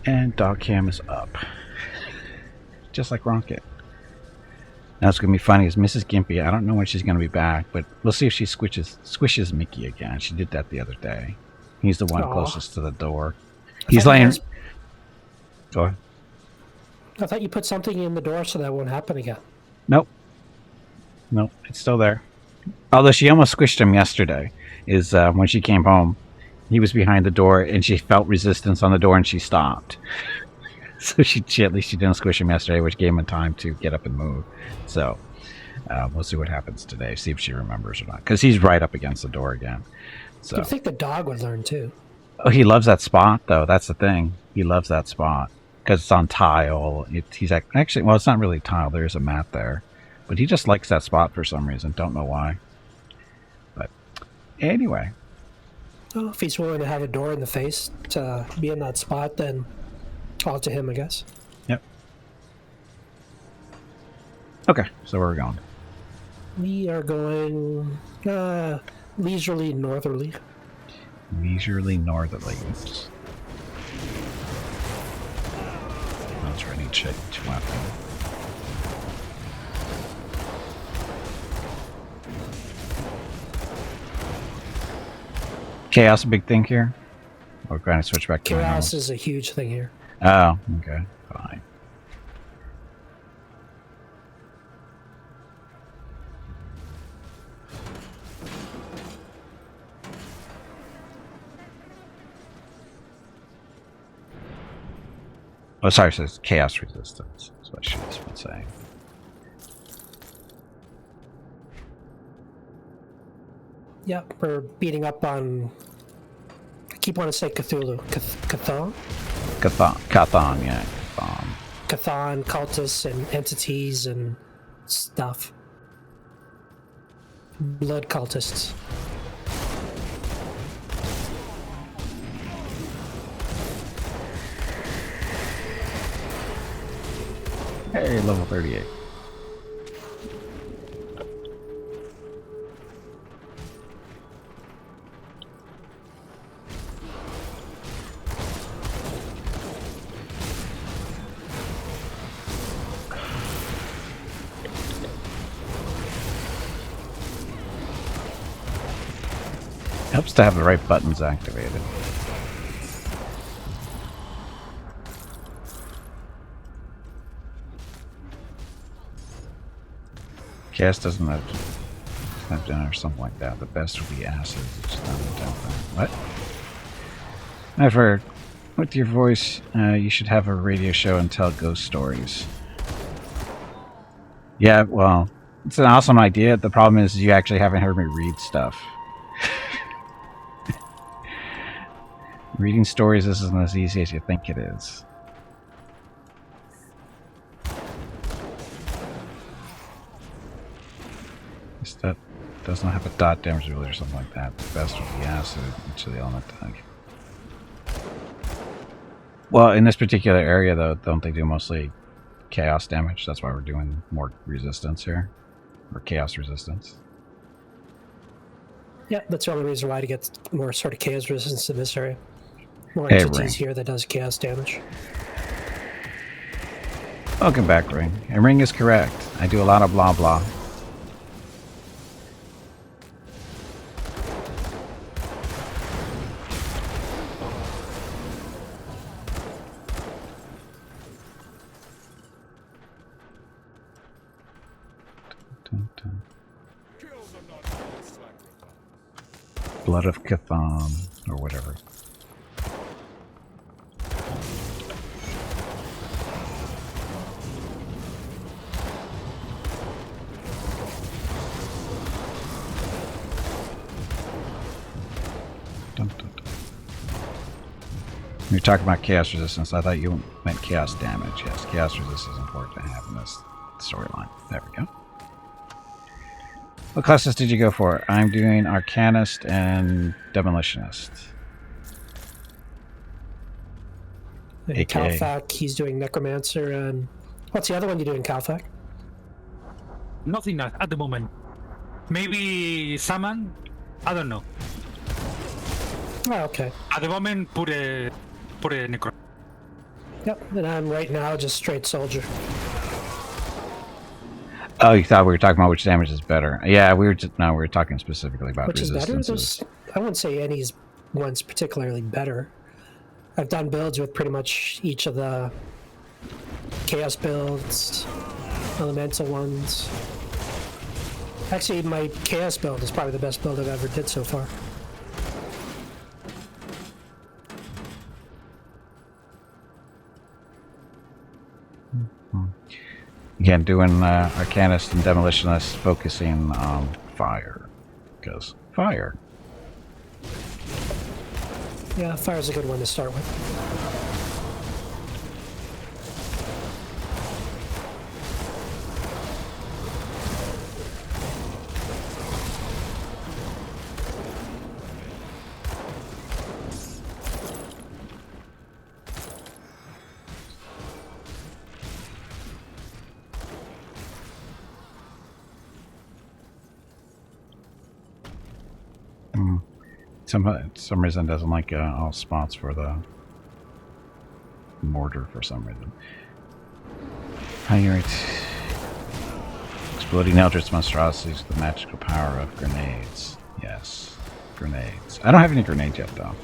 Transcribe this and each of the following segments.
And dog cam is up. Just like Rocket. Now it's going to be funny is Mrs. Gimpy, I don't know when she's going to be back, but we'll see if she squishes Mickey again. She did that the other day. He's the one closest to the door. He's laying... Go ahead. I thought you put something in the door so that won't happen again. Nope. Nope, it's still there. Although she almost squished him yesterday, is when she came home. He was behind the door, and she felt resistance on the door, and she stopped. So she at least she didn't squish him yesterday, which gave him time to get up and move. So we'll see what happens today. See if she remembers or not, because he's right up against the door again. So I think the dog would learn too. Oh, he loves that spot though. That's the thing. He loves that spot because it's on tile. He's actually well, it's not really tile. There is a mat there, but he just likes that spot for some reason. Don't know why. But anyway. Well, if he's willing to have a door in the face to be in that spot, then all to him, I guess. Yep. Okay, so where are we going? We are going leisurely northerly. Leisurely northerly. Oops. That's right, I need to weapon. Chaos a big thing here? We're going to switch back to Chaos is a huge thing here. Oh, okay. Fine. Oh, sorry, it says chaos resistance. That's what I should have been saying. Yep, we're beating up on... I keep wanting to say Cthulhu. Cthon? Cthon, yeah. Cthon. Cthon, cultists, and entities, and stuff. Blood cultists. Hey, level 38. Helps to have the right buttons activated. Chaos doesn't have dinner or something like that. The best would be acid. What? I've heard. With your voice, you should have a radio show and tell ghost stories. Yeah, well, it's an awesome idea. The problem is you actually haven't heard me read stuff. Reading stories isn't as easy as you think it is. This stuff does not have a dot damage ability or something like that. The best would be acid, each of the element type. Well, in this particular area, though, don't they do mostly chaos damage? That's why we're doing more resistance here. Or chaos resistance. Yeah, that's the only reason why to get more sort of chaos resistance in this area. More entities here that does chaos damage. Welcome back, Ring. And Ring is correct. I do a lot of blah blah. Blood of Cthon, or whatever. You're talking about chaos resistance. I thought you meant chaos damage. Yes, chaos resistance is important to have in this storyline. There we go. What classes did you go for? I'm doing Arcanist and Demolitionist. Kalfak, he's doing Necromancer, and what's the other one you doing, Kalfak? Nothing at the moment. Maybe Saman? I don't know. Oh, okay. At the moment, put a Necro. Yep, and I'm right now just straight soldier. Oh, you thought we were talking about which damage is better? Yeah, we were talking specifically about Which is better? resistances. I wouldn't say any one's particularly better. I've done builds with pretty much each of the chaos builds, elemental ones. Actually, my chaos build is probably the best build I've ever did so far. Again, doing Arcanist and Demolitionist, focusing on fire. Because fire. Yeah, fire's a good one to start with. Some reason doesn't like all spots for the mortar for some reason. Pirate. Exploding eldritch monstrosities with the magical power of grenades. Yes, grenades. I don't have any grenades yet though.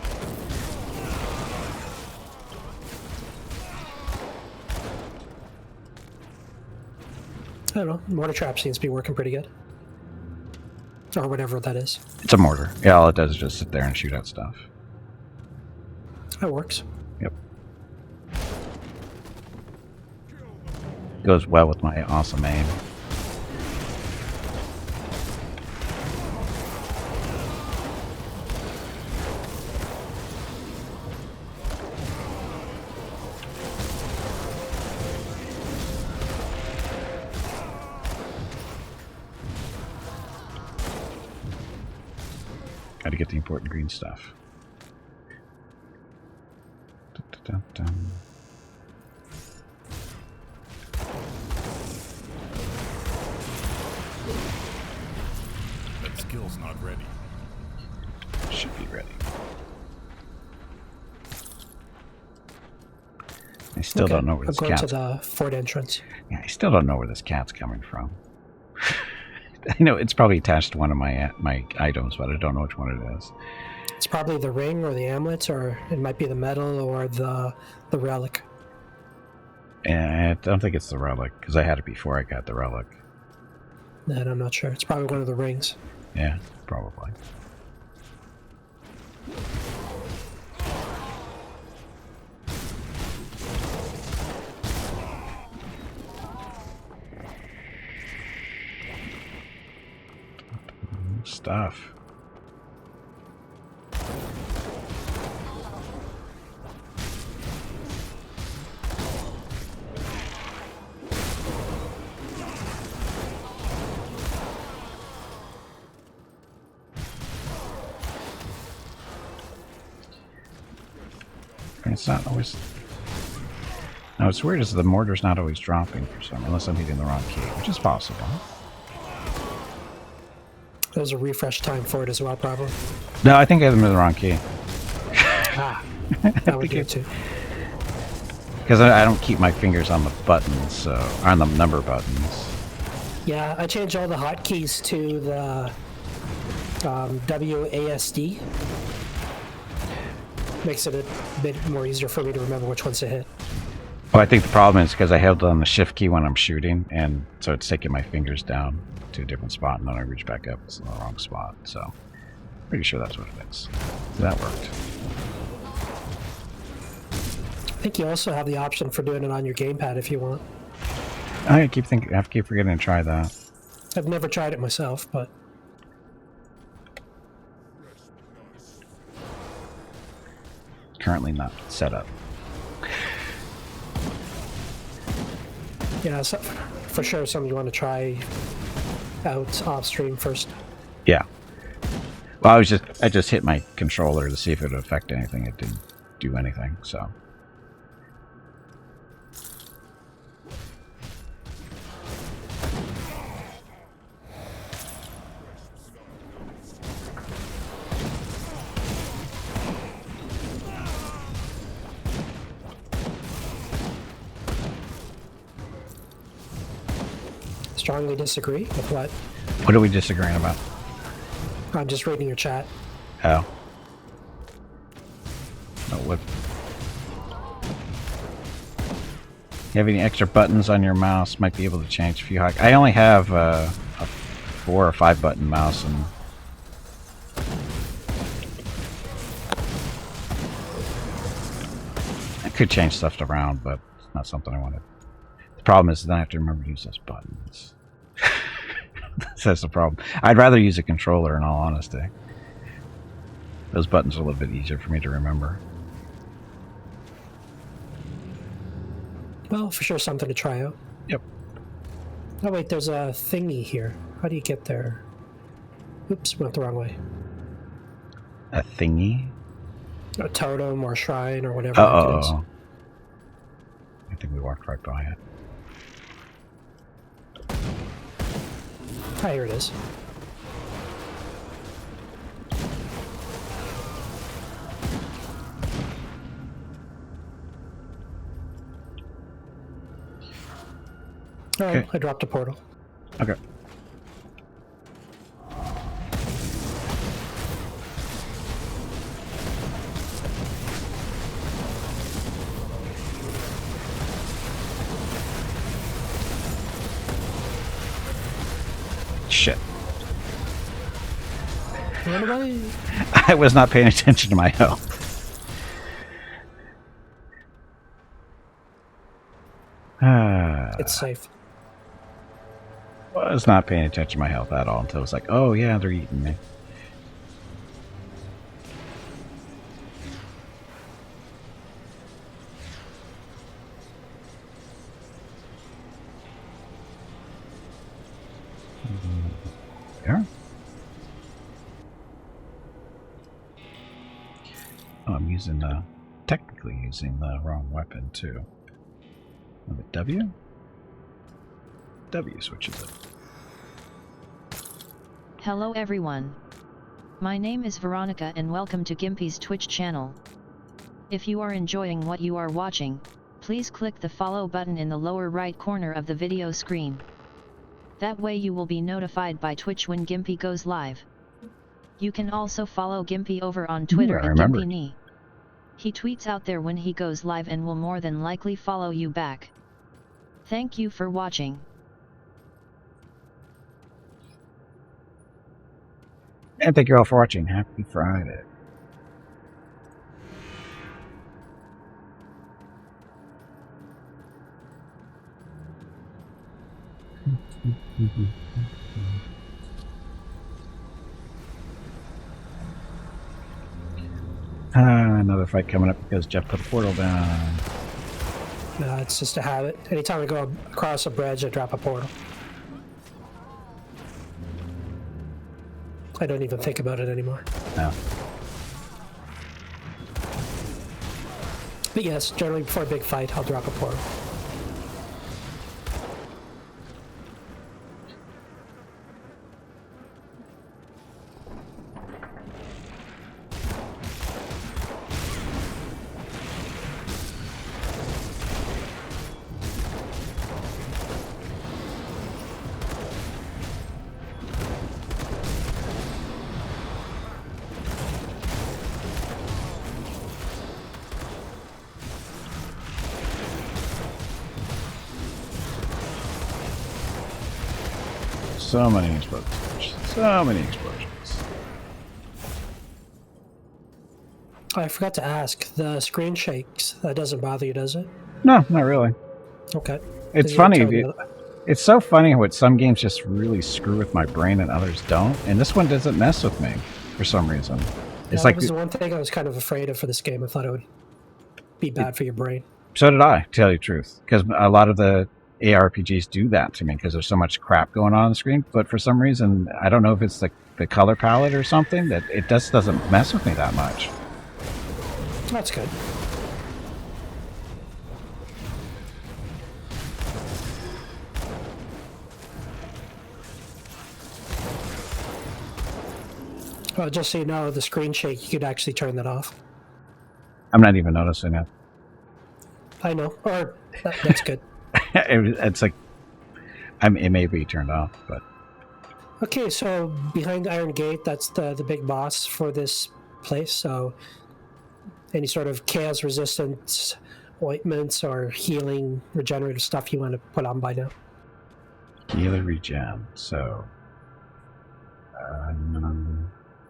I don't know, mortar trap seems to be working pretty good. Or whatever that is. It's a mortar. Yeah, all it does is just sit there and shoot out stuff. That works. Yep. Goes well with my awesome aim. Got to get the important green stuff. Dun, dun, dun. That skill's not ready. Should be ready. I still don't know where this I'm going cat's. to the fort entrance. Yeah, I still don't know where this cat's coming from. I know it's probably attached to one of my items, but I don't know which one it is. It's probably the ring or the amulet, or it might be the medal or the relic. And I don't think it's the relic, because I had it before I got the relic. And I'm not sure. It's probably one of the rings. Yeah, probably. Stuff. It's not always. No, it's weird. Is the mortar's not always dropping for some, unless I'm hitting the wrong key, which is possible. There's a refresh time for it as well, probably. No, I think I have them in the wrong key. Ah, that would do it too. Because I don't keep my fingers on the buttons, so on the number buttons. Yeah, I changed all the hotkeys to the WASD. Makes it a bit more easier for me to remember which ones to hit. Well, I think the problem is because I held on the shift key when I'm shooting, and so it's taking my fingers down to a different spot, and then I reach back up, it's in the wrong spot. So, pretty sure that's what it is. That worked. I think you also have the option for doing it on your gamepad if you want. I have to keep forgetting to try that. I've never tried it myself, but Currently not set up. yeah, so for sure something you want to try out off stream first. Yeah. Well, I just hit my controller to see if it would affect anything. It didn't do anything, so. strongly disagree with what? What are we disagreeing about? I'm just reading your chat. Oh. No, what? You have any extra buttons on your mouse? Might be able to change a few. I only have a 4 or 5 button mouse, and I could change stuff around, but it's not something I wanted. The problem is then I have to remember to use those buttons. That's the problem. I'd rather use a controller, in all honesty. Those buttons are a little bit easier for me to remember. Well, for sure, something to try out. Yep. Oh wait, there's a thingy here. How do you get there? Oops, went the wrong way. A thingy? A totem or shrine or whatever. Uh it is. oh. I think we walked right by it. Ah, here it is. Alright, Okay. I dropped a portal. Okay. Shit. Run away! I was not paying attention to my health. It's safe. Was not paying attention to my health at all until it was like, oh yeah, they're eating me. There. Oh, I'm using technically using the wrong weapon too. Oh, the W? W switches it. Hello everyone. My name is Veronica and welcome to Gimpy's Twitch channel. If you are enjoying what you are watching, please click the follow button in the lower right corner of the video screen. That way you will be notified by Twitch when Gimpy goes live. You can also follow Gimpy over on Twitter I at remember. GimpyKnee. He tweets out there when he goes live and will more than likely follow you back. Thank you for watching. And thank you all for watching. Happy Friday. Another fight coming up because Jeff put a portal down. No, it's just a habit. Anytime I go across a bridge, I drop a portal. I don't even think about it anymore. No. But yes, generally before a big fight, I'll drop a portal. So many explosions. So many explosions. I forgot to ask, the screen shakes, that doesn't bother you, does it? No, not really. Okay. It's You funny. tell me It's so funny how some games just really screw with my brain and others don't. And this one doesn't mess with me for some reason. It's that like, was the one thing I was kind of afraid of for this game. I thought it would be bad for your brain. so did I, to tell you the truth. Because a lot of the ARPGs do that to me because there's so much crap going on the screen. But for some reason, I don't know if it's the color palette or something, that it just doesn't mess with me that much. That's good. Well, just so you know, the screen shake, you could actually turn that off. I'm not even noticing it. I know. Or, that's good. It's like I mean, it may be turned off, but Okay, so behind Iron Gate, that's the big boss for this place. So any sort of chaos resistance ointments or healing regenerative stuff you want to put on by now. healer regen. So,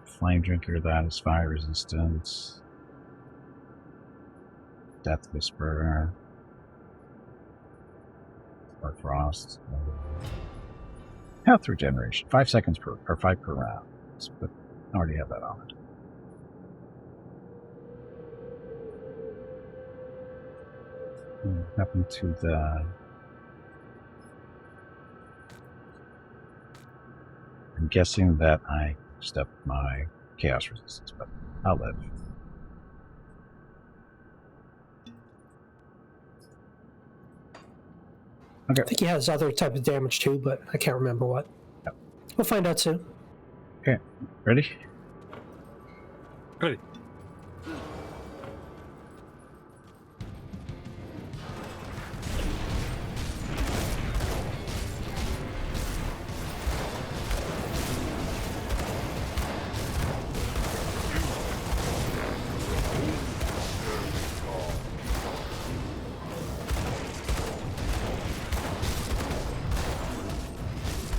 flame drinker, that is fire resistance. Death whisperer. Or frost. Health regeneration. 5 seconds per, or 5 per round. But I already have that on it. What happened to the... I'm guessing that I stepped my chaos resistance, but I'll live. Okay. I think he has other type of damage too, but I can't remember what. Yep. We'll find out soon. Okay. Ready? Good.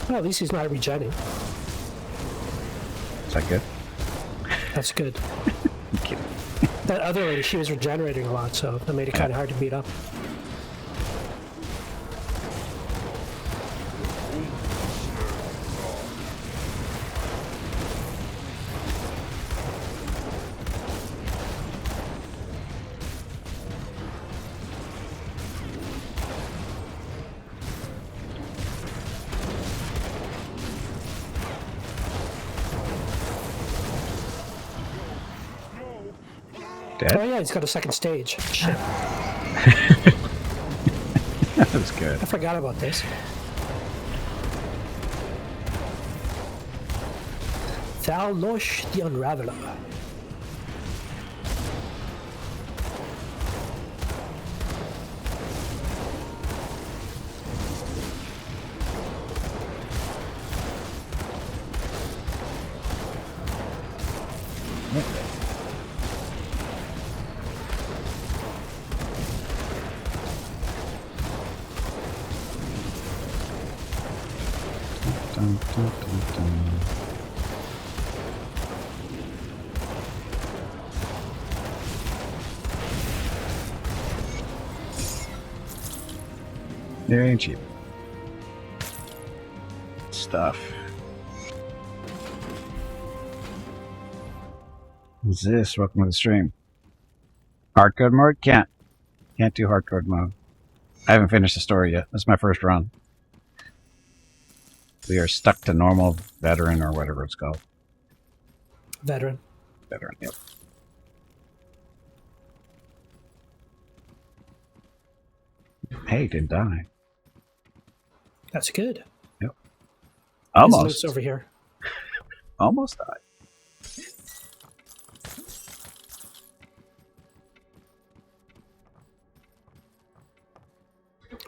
Well, at least he's not regenning. Is that good? That's good. I'm kidding. That other lady, she was regenerating a lot, so that made it kind of hard to beat up. Dead? Oh yeah, he's got a second stage. Shit, That was good. I forgot about this. Thou Losh the Unraveler. Dun, dun, dun, dun. It ain't cheap. Stuff. What's this? Welcome to the stream. Hardcode mode? Can't do hardcode mode. I haven't finished the story yet. That's my first run. We are stuck to normal, veteran, or whatever it's called. Veteran. Veteran, yep. Hey, didn't die. That's good. Yep. His Almost. loot's over here. Almost died.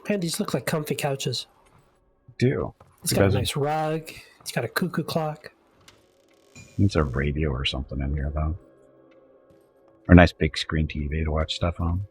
Man, these look like comfy couches. Do. It's got a nice rug. It's got a cuckoo clock. It's a radio or something in here, though. Or a nice big screen TV to watch stuff on.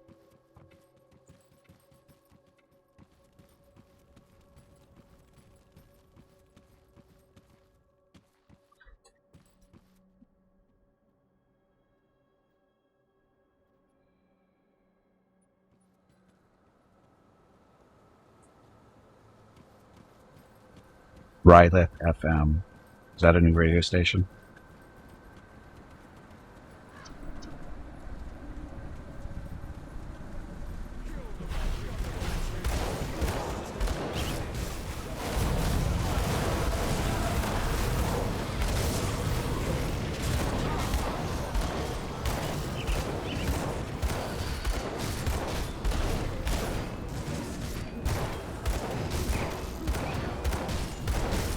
Rylith FM. Is that a new radio station?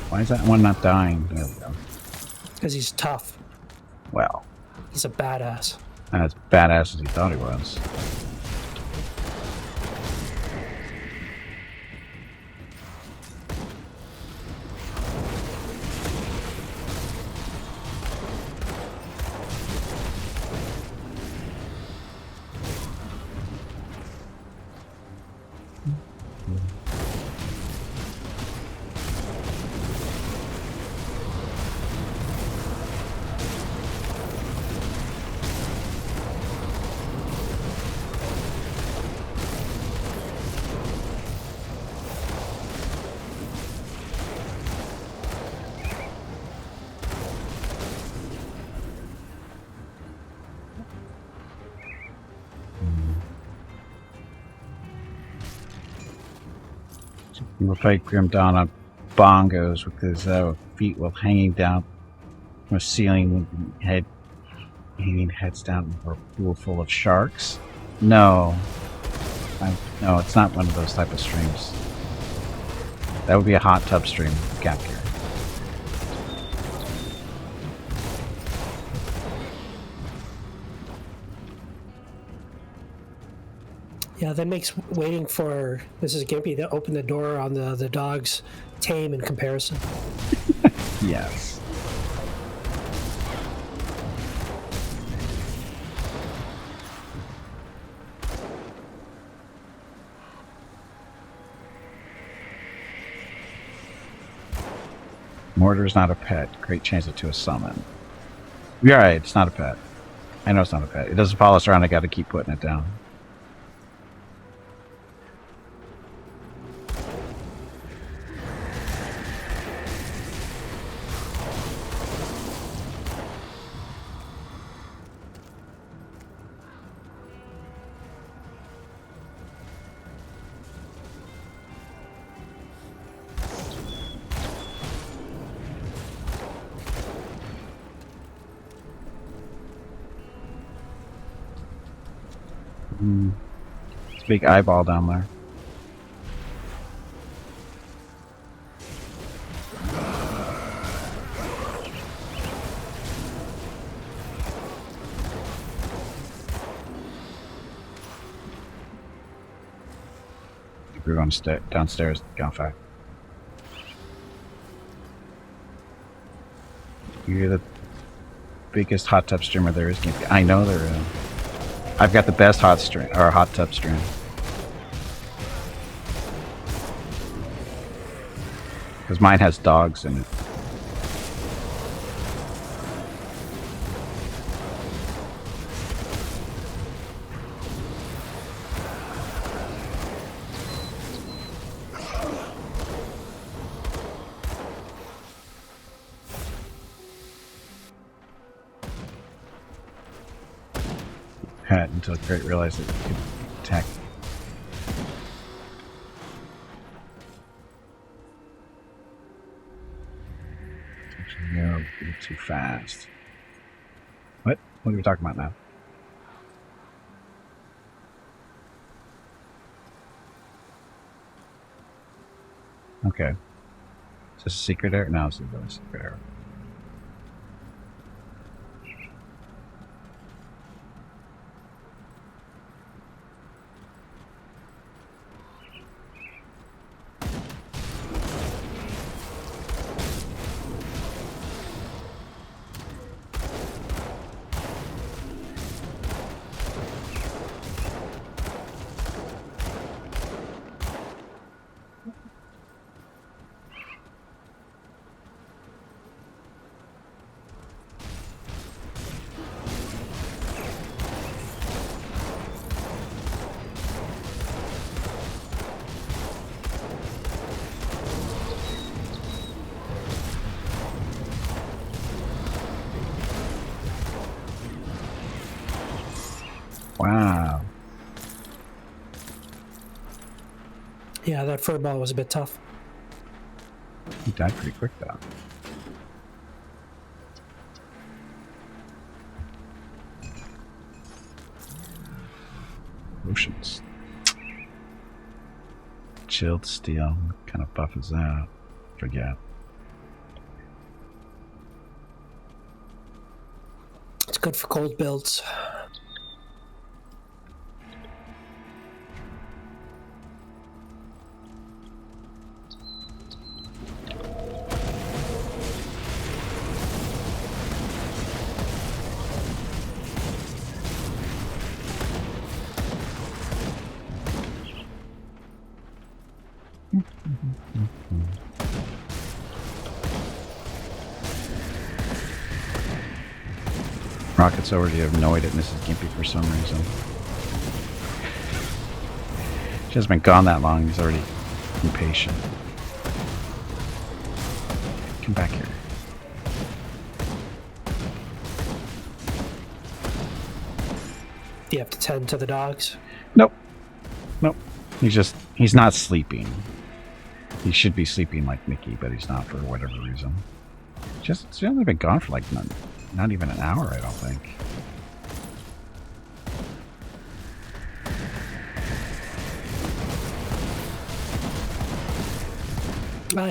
Why is that one not dying? There we go. Because he's tough. Well, He's a badass. not as badass as he thought he was. He will fight Grim Dawn on bongos with his feet while hanging down from a ceiling with hanging heads down for a pool full of sharks. No. No, it's not one of those type of streams. That would be a hot tub stream, Gap Gear. Yeah, that makes waiting for Mrs. Gimpy to open the door on the dogs tame in comparison. Yes. Mortar's not a pet. Great change it to a summon. You're right, it's not a pet. I know it's not a pet. It doesn't follow us around, I gotta keep putting it down. It's a big eyeball down there. We're going downstairs, Gunfire. You're the biggest hot tub streamer there is. I know there is. I've got the best hot tub stream. Because mine has dogs in it. Until Kurt realized that it could attack. You're a bit too fast. What? What are we talking about now? Okay. Is this a secret area? No, it's not a secret area. Wow. Yeah, that furball was a bit tough. He died pretty quick though. Potions. Chilled steel. What kind of buff is that? Forget. It's good for cold builds. Rocket's already annoyed at Mrs. Gimpy for some reason. She hasn't been gone that long, he's already impatient. Come back here. Do you have to tend to the dogs? Nope. Nope. He's not sleeping. He should be sleeping like Mickey, but he's not for whatever reason. It's only been gone for like not even an hour, I don't think.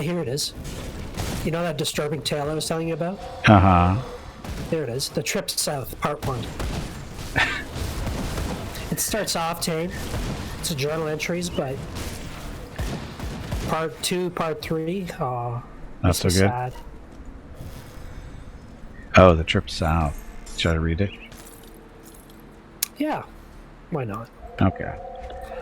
Here it is. You know that disturbing tale I was telling you about? Uh-huh. There it is. The Trip South, Part 1. It starts off tame. It's a journal entries, but Part 2, Part 3, not this so is good. sad. Oh, the trip south. Should I read it? Yeah, why not? Okay.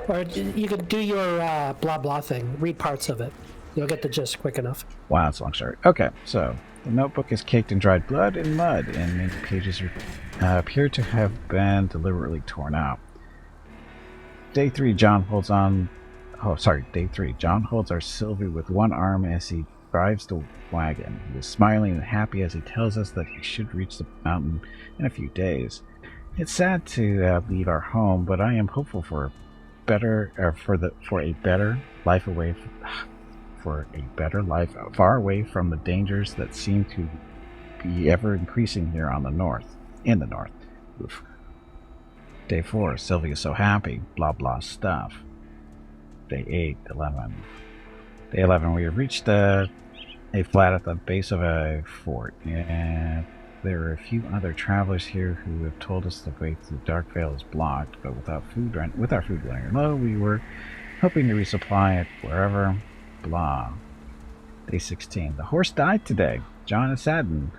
Or you could do your blah blah thing. Read parts of it. You'll get the gist quick enough. Wow, that's a long story. Okay, so the notebook is caked in dried blood and mud, and many pages appear to have been deliberately torn out. Day 3, John holds on. Oh, sorry, day 3. John holds our Sylvie with one arm as he drives the wagon. He is smiling and happy as he tells us that he should reach the mountain in a few days. It's sad to leave our home, but I am hopeful for a better life far away from the dangers that seem to be ever increasing here in the north. Oof. Day 4, Sylvia is so happy, blah blah stuff. Day 8, 11. Day 11, we have reached a flat at the base of a fort, and there are a few other travelers here who have told us the way through Dark Vale is blocked, but with our food running low, we were hoping to resupply it wherever. Blah. Day 16. The horse died today. John is saddened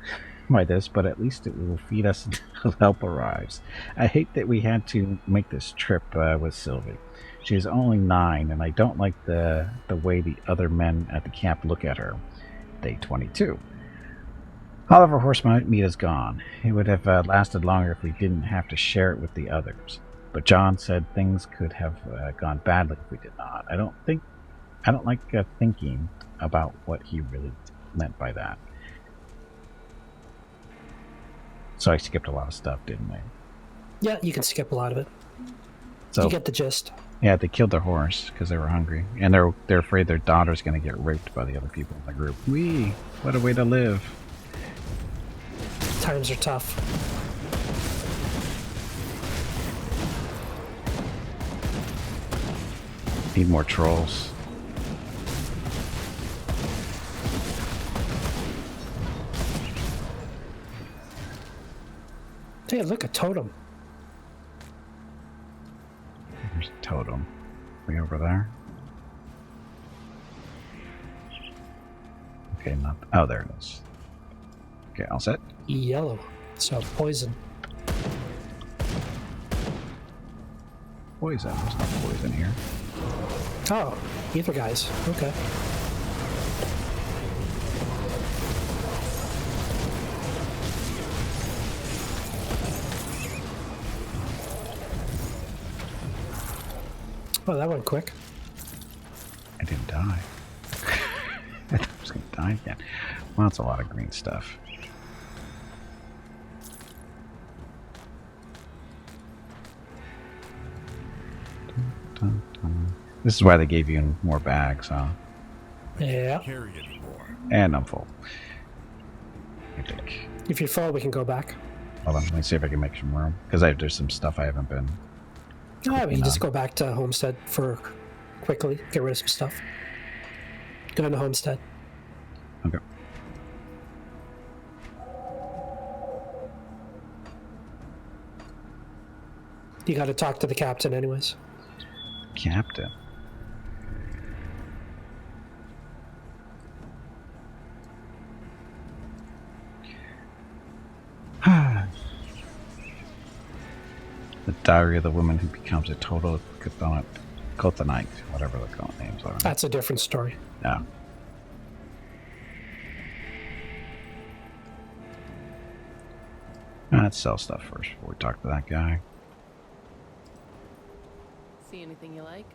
by this, but at least it will feed us until help arrives. I hate that we had to make this trip with Sylvie. She is only 9, and I don't like the way the other men at the camp look at her. Day 22. All of our horse meat is gone. It would have lasted longer if we didn't have to share it with the others. But John said things could have gone badly if we did not. I don't like thinking about what he really meant by that. So I skipped a lot of stuff, didn't I? Yeah, you can skip a lot of it. So You get the gist. yeah, they killed their horse because they were hungry, and they're afraid their daughter's going to get raped by the other people in the group. What a way to live! Times are tough. Need more trolls. Hey, look, a totem. There's a totem. Way over there. Okay, there it is. Okay, all set. Yellow. So poison. Poison. There's no poison here. Oh, ether guys. Okay. Oh, that went quick. I didn't die. I thought I was going to die again. Well, that's a lot of green stuff. This is why they gave you more bags, huh? Yeah. Carry anymore. And I'm full. I think. If you're full, we can go back. Hold on, let me see if I can make some room. Because there's some stuff I haven't been. Yeah, we can No. just go back to Homestead for quickly. Get rid of some stuff. Go into Homestead. Okay. You got to talk to the captain, anyways. Captain. The Diary of the Woman Who Becomes a Total Chthonite, whatever the call names are. That's a different story. Yeah. Let's sell stuff first before we talk to that guy. See anything you like?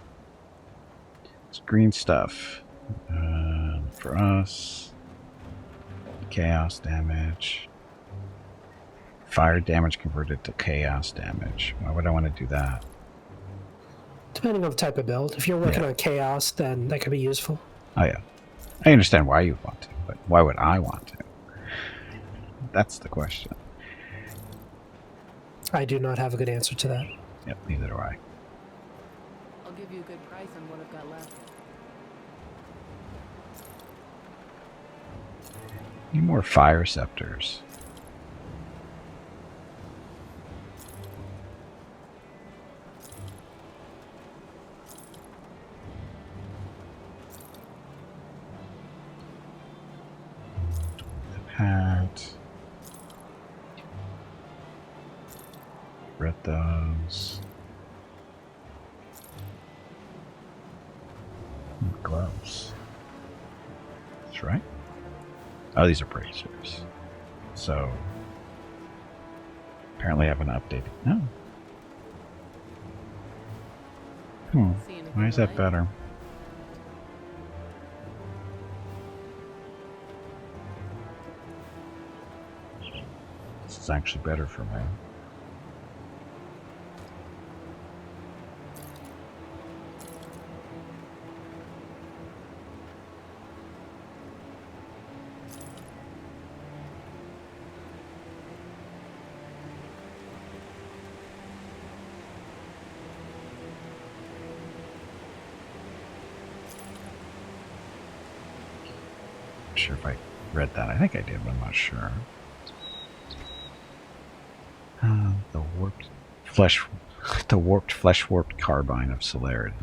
It's green stuff. For us. Chaos damage. Fire damage converted to chaos damage. Why would I want to do that? Depending on the type of build. If you're working Yeah. on chaos, then that could be useful. Oh yeah, I understand why you want to, but why would I want to? That's the question. I do not have a good answer to that. Yep, neither do I. I'll give you a good price on what I've got left. Need more fire scepters. Hat. Read those. Gloves. That's right. Oh, these are bracers. So apparently I haven't updated. No. See anything Why is you that like? better? This is actually better for me. Not sure if I read that. I think I did, but I'm not sure. The warped flesh, the warped carbine of celerity.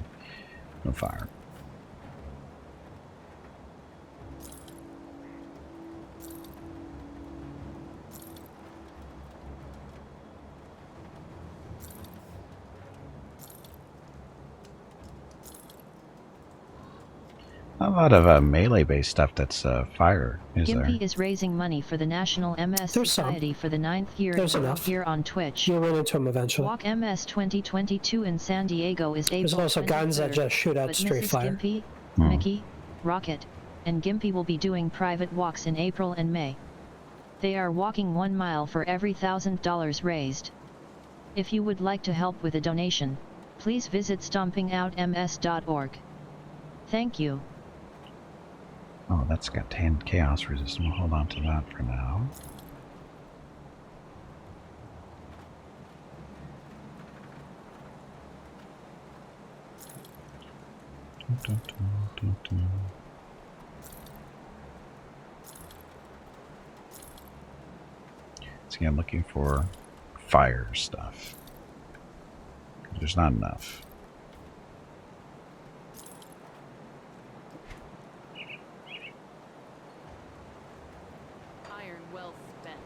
No fire. A lot of melee-based stuff that's fire, is there? Gimpy is raising money for the National MS There's some. Society for the 9th year There's in a row enough. here on Twitch. You'll run into them eventually. Walk MS 2022 in San Diego is April There's also guns that 23rd, just shoot out but straight Mrs. fire. Gimpy, Hmm. Mickey, Rocket, and Gimpy will be doing private walks in April and May. They are walking 1 mile for every $1,000 raised. If you would like to help with a donation, please visit stompingoutms.org. Thank you. Oh, that's got 10 chaos resistance. We'll hold on to that for now. See, I'm looking for fire stuff. There's not enough. Iron well spent.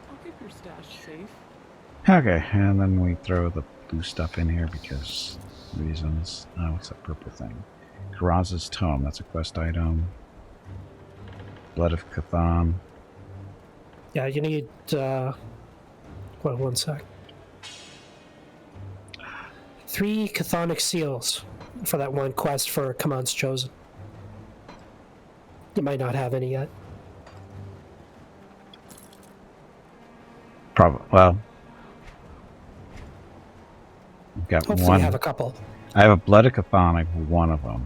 I'll keep your stash safe. Okay, and then we throw the blue stuff in here because reasons. Oh, what's that purple thing? Karaz's Tome, that's a quest item. Blood of Cthon. Yeah, you need. One sec. 3 chthonic seals for that one quest for Commands Chosen. You might not have any yet. Probably. Well, I've got Hopefully one. you have a couple. I have a Blood of Cthon. I have one of them.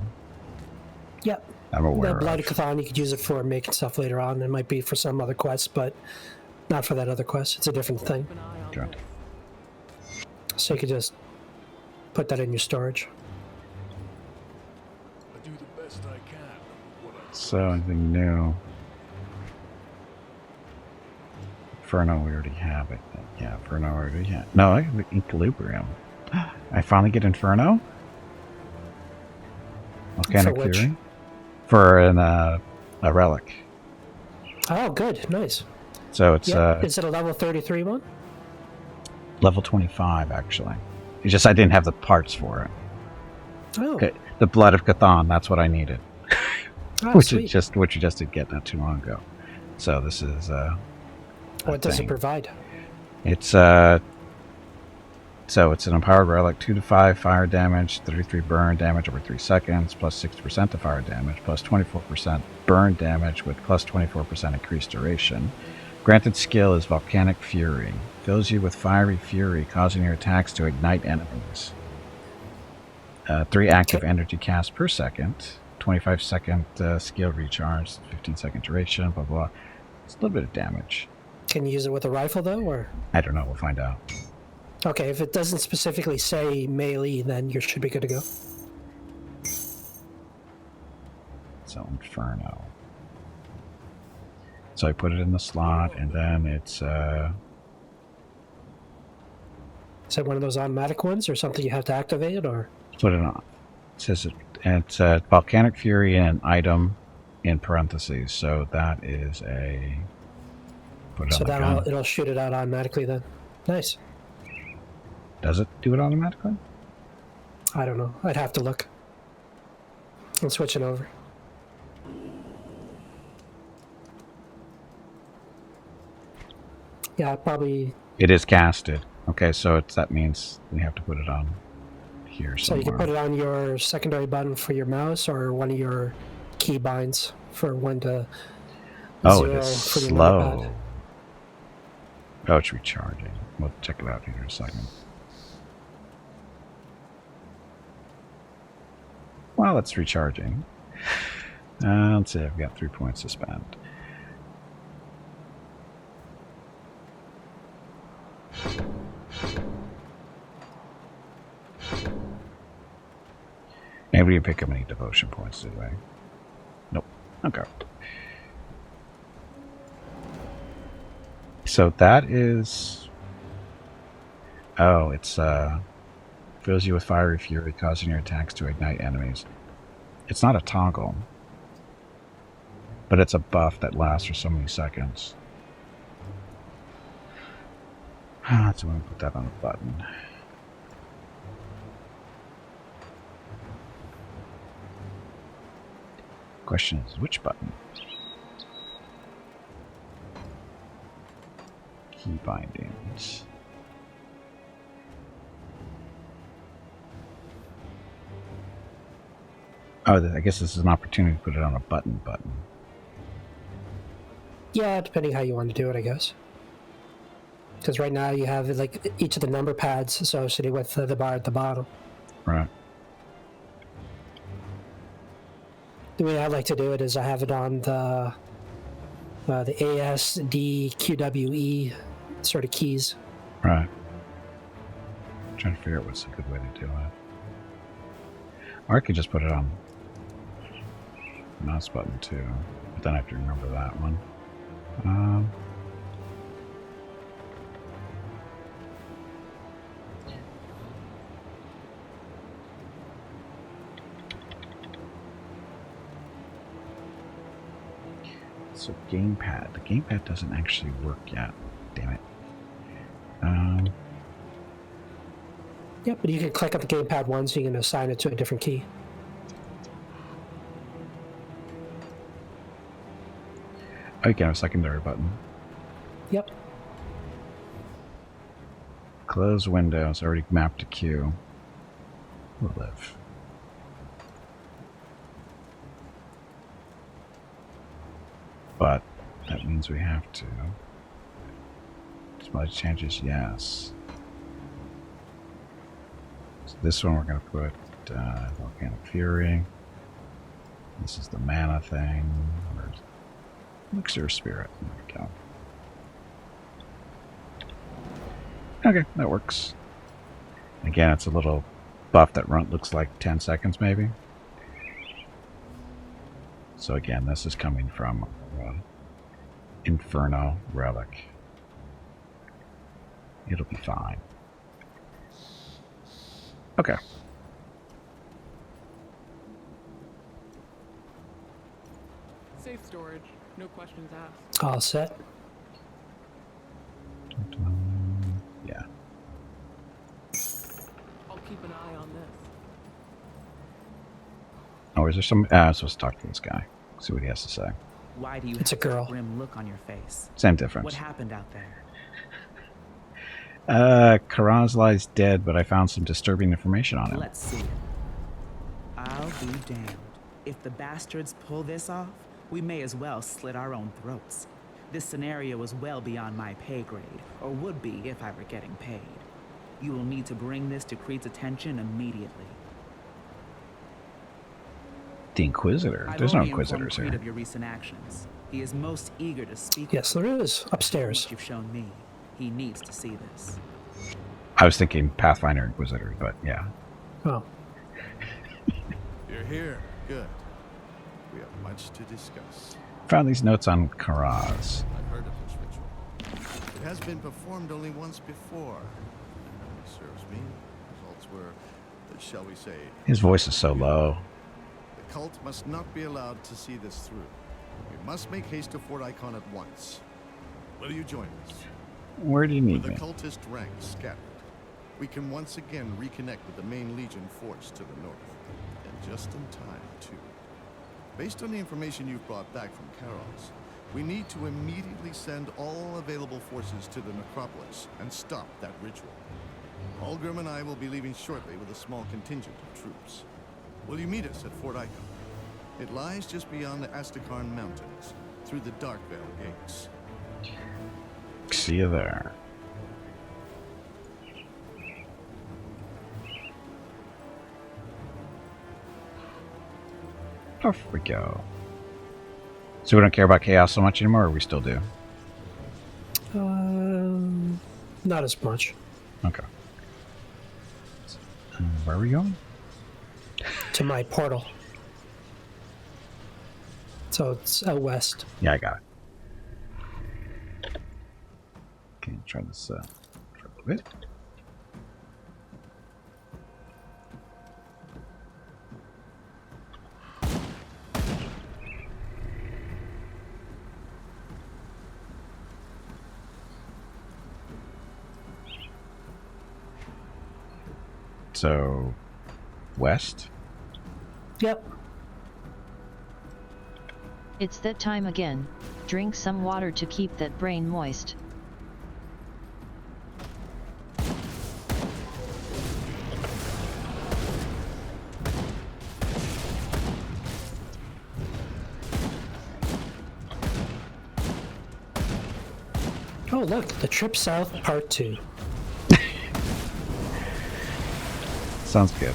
Yep. I'm aware The Blood of. of Cthon, you could use it for making stuff later on. It might be for some other quest, but not for that other quest. It's a different thing. Keep an eye on Good. this. So you could just put that in your storage. I do the best I can. What I So anything new? Inferno, we already have it. Yeah, Inferno already have. No, I have Equilibrium. I finally get Inferno. Volcanic For which? Fury. For a relic. Oh, good. Nice. So it's Yeah. Is it a level 33 one? level 25 actually. It's just I didn't have the parts for it. Oh, Okay, the Blood of Cthon. That's what I needed. which you just did get not too long ago. So this is What does it thing. provide? It's so it's an empowered relic, 2 to 5 fire damage, 33 burn damage over 3 seconds, plus 60% to fire damage, plus 24% burn damage with plus 24% increased duration. Granted skill is Volcanic Fury. Fills you with fiery fury, causing your attacks to ignite enemies. 3 active Okay. energy casts per second, 25-second skill recharge, 15-second duration, blah, blah. It's a little bit of damage. Can you use it with a rifle, though, or? I don't know. We'll find out. Okay, if it doesn't specifically say melee, then you should be good to go. So, Inferno. So I put it in the slot, and then it's... Is it one of those automatic ones, or something you have to activate, or? put it on. It says it's Volcanic Fury and an item in parentheses. So that is a... Put it So on the gun. it'll shoot it out automatically then. Nice. Does it do it automatically? I don't know. I'd have to look. I'm switching over. Yeah, probably. It is casted. Okay, so that means we have to put it on here So you somewhere. can put it on your secondary button for your mouse or one of your key binds for 1 to 0 it is for your slow. number pad. Oh, it's recharging. We'll check it out here in a second. While it's recharging, let's see, I've got 3 points to spend. Nobody pick up any devotion points, do they? Nope. Okay. So that is... Oh, it's fills you with fiery fury, causing your attacks to ignite enemies. It's not a toggle, but it's a buff that lasts for so many seconds. So I'm going to put that on the button. Question is, which button? Key bindings. Oh, I guess this is an opportunity to put it on a button. Yeah, depending how you want to do it, I guess. Because right now you have like each of the number pads associated with the bar at the bottom. Right. The way I like to do it is I have it on the A, S, D, Q, W, E sort of keys. Right. I'm trying to figure out what's a good way to do it. Or I could just put it on the mouse button too, but then I have to remember that one. So gamepad. The gamepad doesn't actually work yet. Damn it. Yep, but you can click on the gamepad once, you can assign it to a different key. Oh, you can have a secondary button. Yep. Close windows. Already mapped to Q. We'll live. But that means we have to. Display changes, yes. So this one we're going to put Volcanic Fury. This is the mana thing. Where's Elixir of Spirit? There we go. Okay, that works. Again, it's a little buff that looks like 10 seconds maybe. So again, this is coming from Inferno relic. It'll be fine. Okay. Safe storage, no questions asked. All set. Yeah. I'll keep an eye on this. Oh, is there some... I'm supposed to talk to this guy. See what he has to say. Why do you It's have a girl. that grim look on your face? Same difference. What happened out there? Karaz lies dead, but I found some disturbing information on him. Let's see it. I'll be damned. If the bastards pull this off, we may as well slit our own throats. This scenario is well beyond my pay grade, or would be if I were getting paid. You will need to bring this to Creed's attention immediately. The Inquisitor? I've There's no already informed Inquisitors Creed here. of your recent actions. He is most eager to speak. Yes, there is. Upstairs. What you've shown me. He needs to see this. I was thinking Pathfinder Inquisitor, but yeah. Oh. You're here. Good. We have much to discuss. Found these notes on Karaz. I've heard of this ritual. It has been performed only once before. If memory serves me, the results were, shall we say, His voice is so low. the cult must not be allowed to see this through. We must make haste to Fort Icon at once. Will you join us? Where do you need With me? the cultist ranks scattered, we can once again reconnect with the main Legion force to the north. And just in time, too. Based on the information you've brought back from Karos, we need to immediately send all available forces to the necropolis and stop that ritual. Holgrim and I will be leaving shortly with a small contingent of troops. Will you meet us at Fort Icon? It lies just beyond the Astakarn Mountains, through the Darkvale gates. See you there. Off we go. So we don't care about chaos so much anymore, or we still do? Not as much. Okay. Where are we going? To my portal. So it's out west. Yeah, I got it. Okay, try this for a little bit. So, west? Yep. It's that time again. Drink some water to keep that brain moist. Oh, look, the trip south, part 2. Sounds good.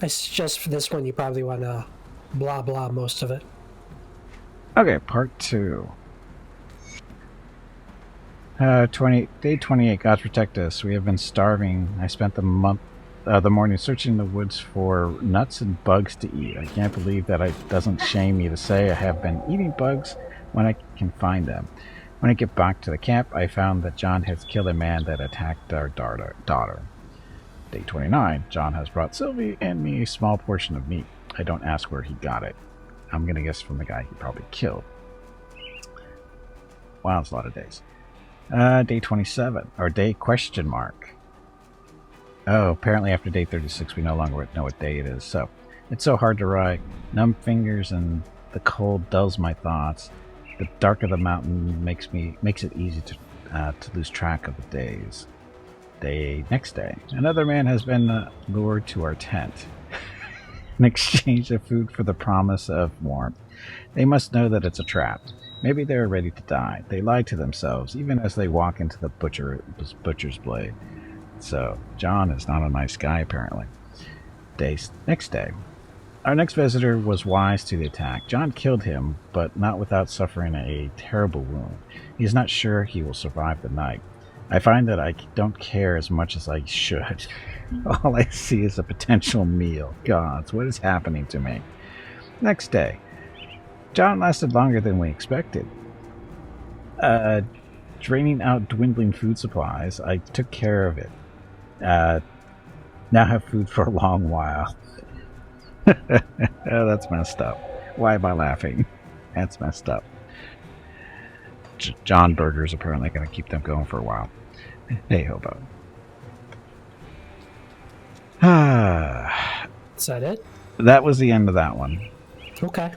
I suggest for this one you probably want to blah blah most of it. Okay, part 2. Day 28. Gods protect us. We have been starving. I spent the morning searching the woods for nuts and bugs to eat. I can't believe that it doesn't shame me to say I have been eating bugs when I can find them. When I get back to the camp, I found that John has killed a man that attacked our daughter. Day 29. John has brought Sylvie and me a small portion of meat. I don't ask where he got it. I'm gonna guess from the guy he probably killed. Wow, it's a lot of days. Day 27. Or day question mark. Oh, apparently after day 36 we no longer know what day it is. So, it's so hard to write. Numb fingers and the cold dulls my thoughts. The dark of the mountain makes it easy to lose track of the days. Next day. Another man has been lured to our tent. In exchange of food for the promise of warmth. They must know that it's a trap. Maybe they are ready to die. They lie to themselves, even as they walk into the butcher's blade. So, John is not a nice guy, apparently. Next day. Our next visitor was wise to the attack. John killed him, but not without suffering a terrible wound. He is not sure he will survive the night. I find that I don't care as much as I should. All I see is a potential meal. Gods, what is happening to me? Next day. John lasted longer than we expected. Draining out dwindling food supplies, I took care of it. Now have food for a long while. Oh, that's messed up. Why am I laughing? That's messed up. John Burger's apparently going to keep them going for a while. Hey, hobo. Is that it? That was the end of that one. Okay.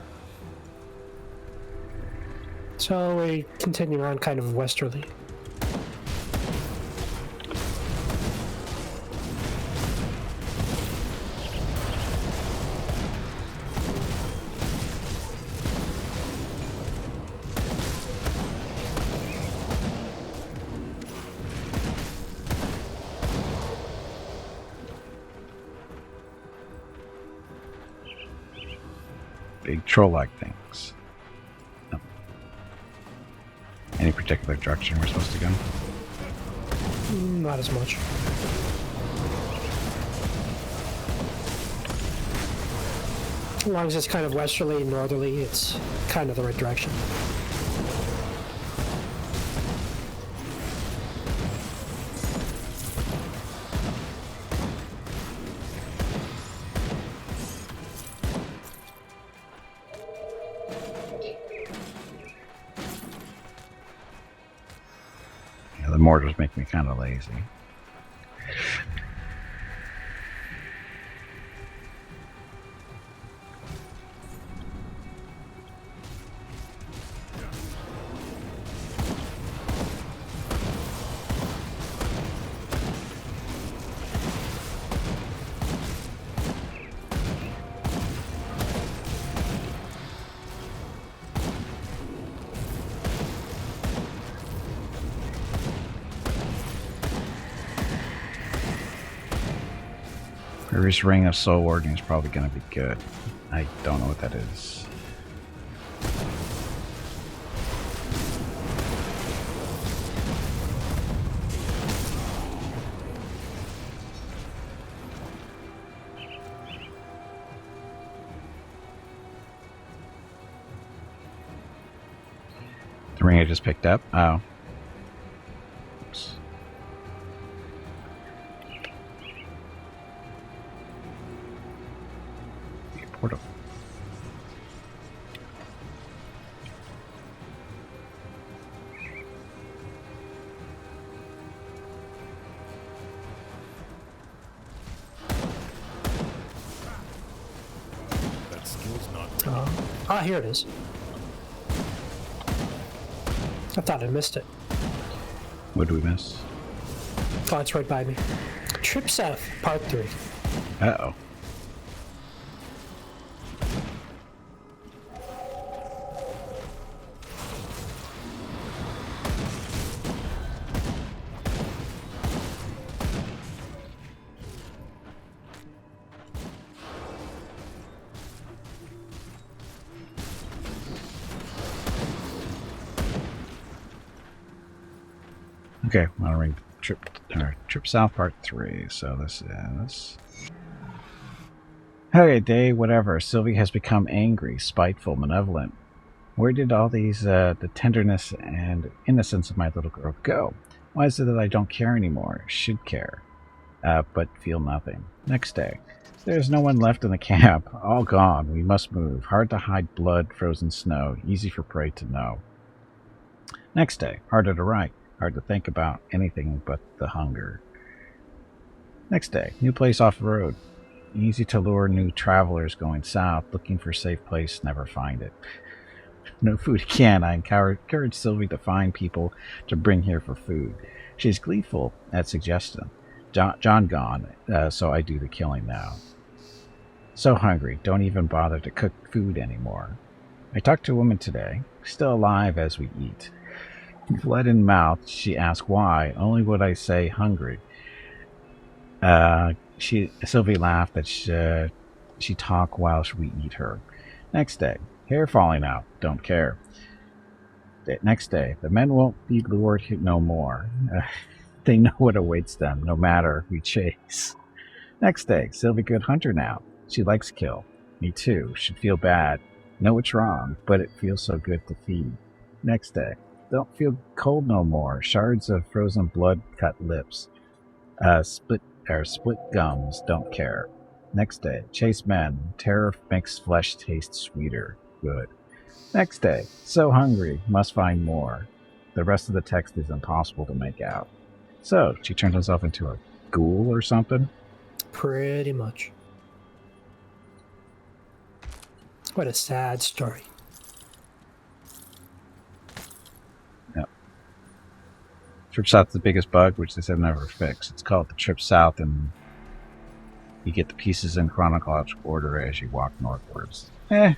So we continue on kind of westerly. big troll-like things. No. Any particular direction we're supposed to go? Not as much. As long as it's kind of westerly, northerly, it's kind of the right direction. Yeah, the mortars make me kind of lazy. Previous Ring of Soul Warding is probably going to be good. I don't know what that is. The ring I just picked up? Oh. Oops. Portal. That skill's not Here it is. I thought I missed it. What did we miss? Oh, it's right by me. Trip South, Part 3. Uh-oh. Okay, I'll ring Trip South Part 3. So this is... Okay, day whatever. Sylvie has become angry, spiteful, malevolent. Where did all these, the tenderness and innocence of my little girl go? Why is it that I don't care anymore? Should care. But feel nothing. Next day. There's no one left in the camp. All gone. We must move. Hard to hide blood, frozen snow. Easy for prey to know. Next day. Harder to write. Hard to think about anything but the hunger. Next day. New place off the road. Easy to lure new travelers going south. Looking for a safe place. Never find it. No food again. I encourage Sylvie to find people to bring here for food. She's gleeful at suggestion. John gone, so I do the killing now. So hungry. Don't even bother to cook food anymore. I talked to a woman today. Still alive as we eat. Blood in mouth, she asked why. Only would I say hungry. Sylvie laughed that she talk while we eat her. Next day, hair falling out. Don't care. Next day, the men won't be lured no more. They know what awaits them, no matter we chase. Next day, Sylvie good hunter now. She likes kill. Me too. Should feel bad. Know it's wrong, but it feels so good to feed. Next day. Don't feel cold no more. Shards of frozen blood cut lips. Split gums. Don't care. Next day. Chase men. Terror makes flesh taste sweeter. Good. Next day. So hungry. Must find more. The rest of the text is impossible to make out. So, she turned herself into a ghoul or something? Pretty much. What a sad story. Trip South's the biggest bug, which they said never fix. It's called the Trip South, and you get the pieces in chronological order as you walk northwards. You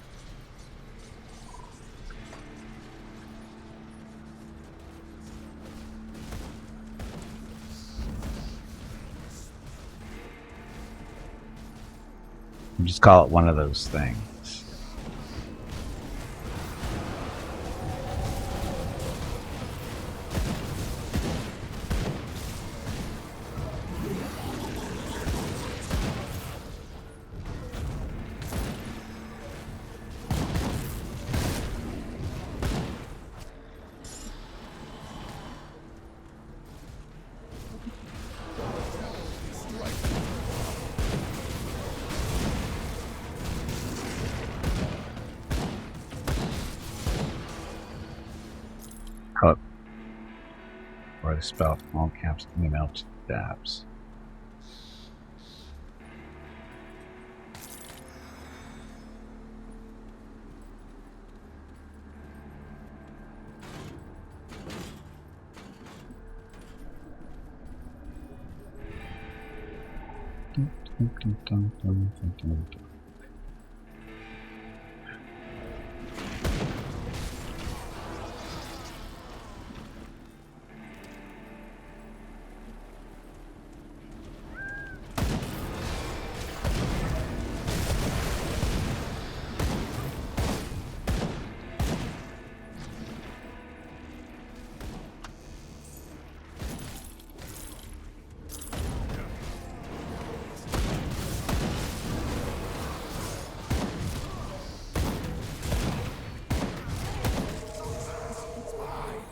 just call it one of those things. Hook. Or the spell from all caps email to dabs.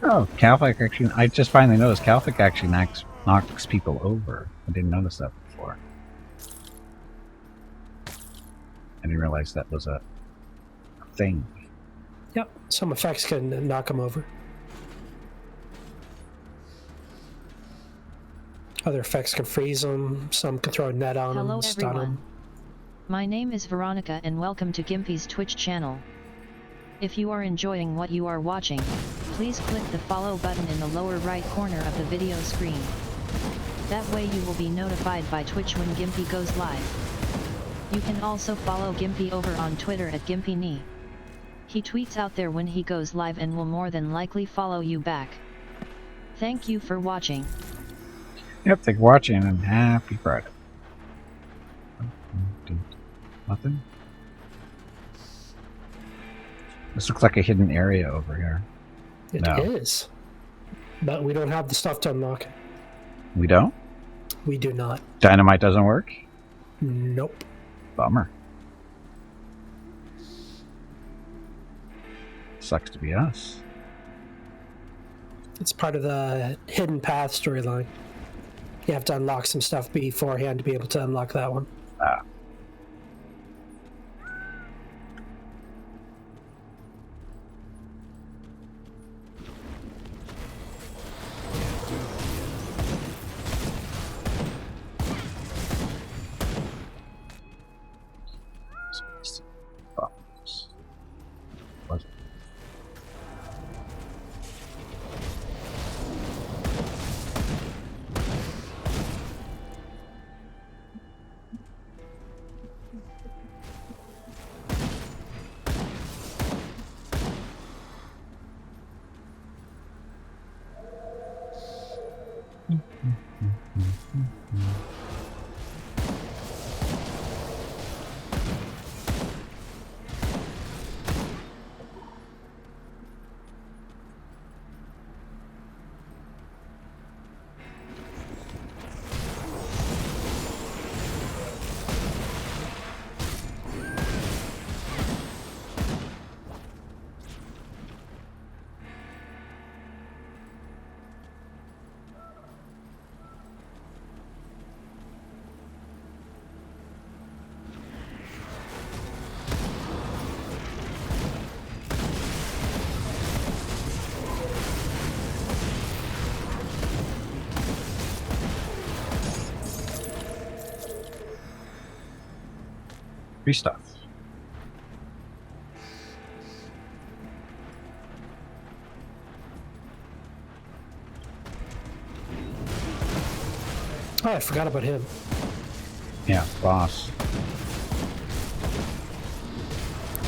Oh, Catholic actually. I just finally noticed Catholic actually knocks people over. I didn't notice that before. I didn't realize that was a thing. Yep, some effects can knock them over. Other effects can freeze them. Some can throw a net on them, Hello stun everyone. them. My name is Veronica and welcome to Gimpy's Twitch channel. If you are enjoying what you are watching, please click the follow button in the lower right corner of the video screen. That way you will be notified by Twitch when Gimpy goes live. You can also follow Gimpy over on Twitter at GimpyKnee. He tweets out there when he goes live and will more than likely follow you back. Thank you for watching. Yep, thanks for watching and happy Friday. Nothing? This looks like a hidden area over here. It is. But we don't have the stuff to unlock it. We don't? We do not. Dynamite doesn't work? Nope. Bummer. Sucks to be us. It's part of the hidden path storyline. You have to unlock some stuff beforehand to be able to unlock that one. Ah. Free stuff. Oh, I forgot about him. Yeah, boss.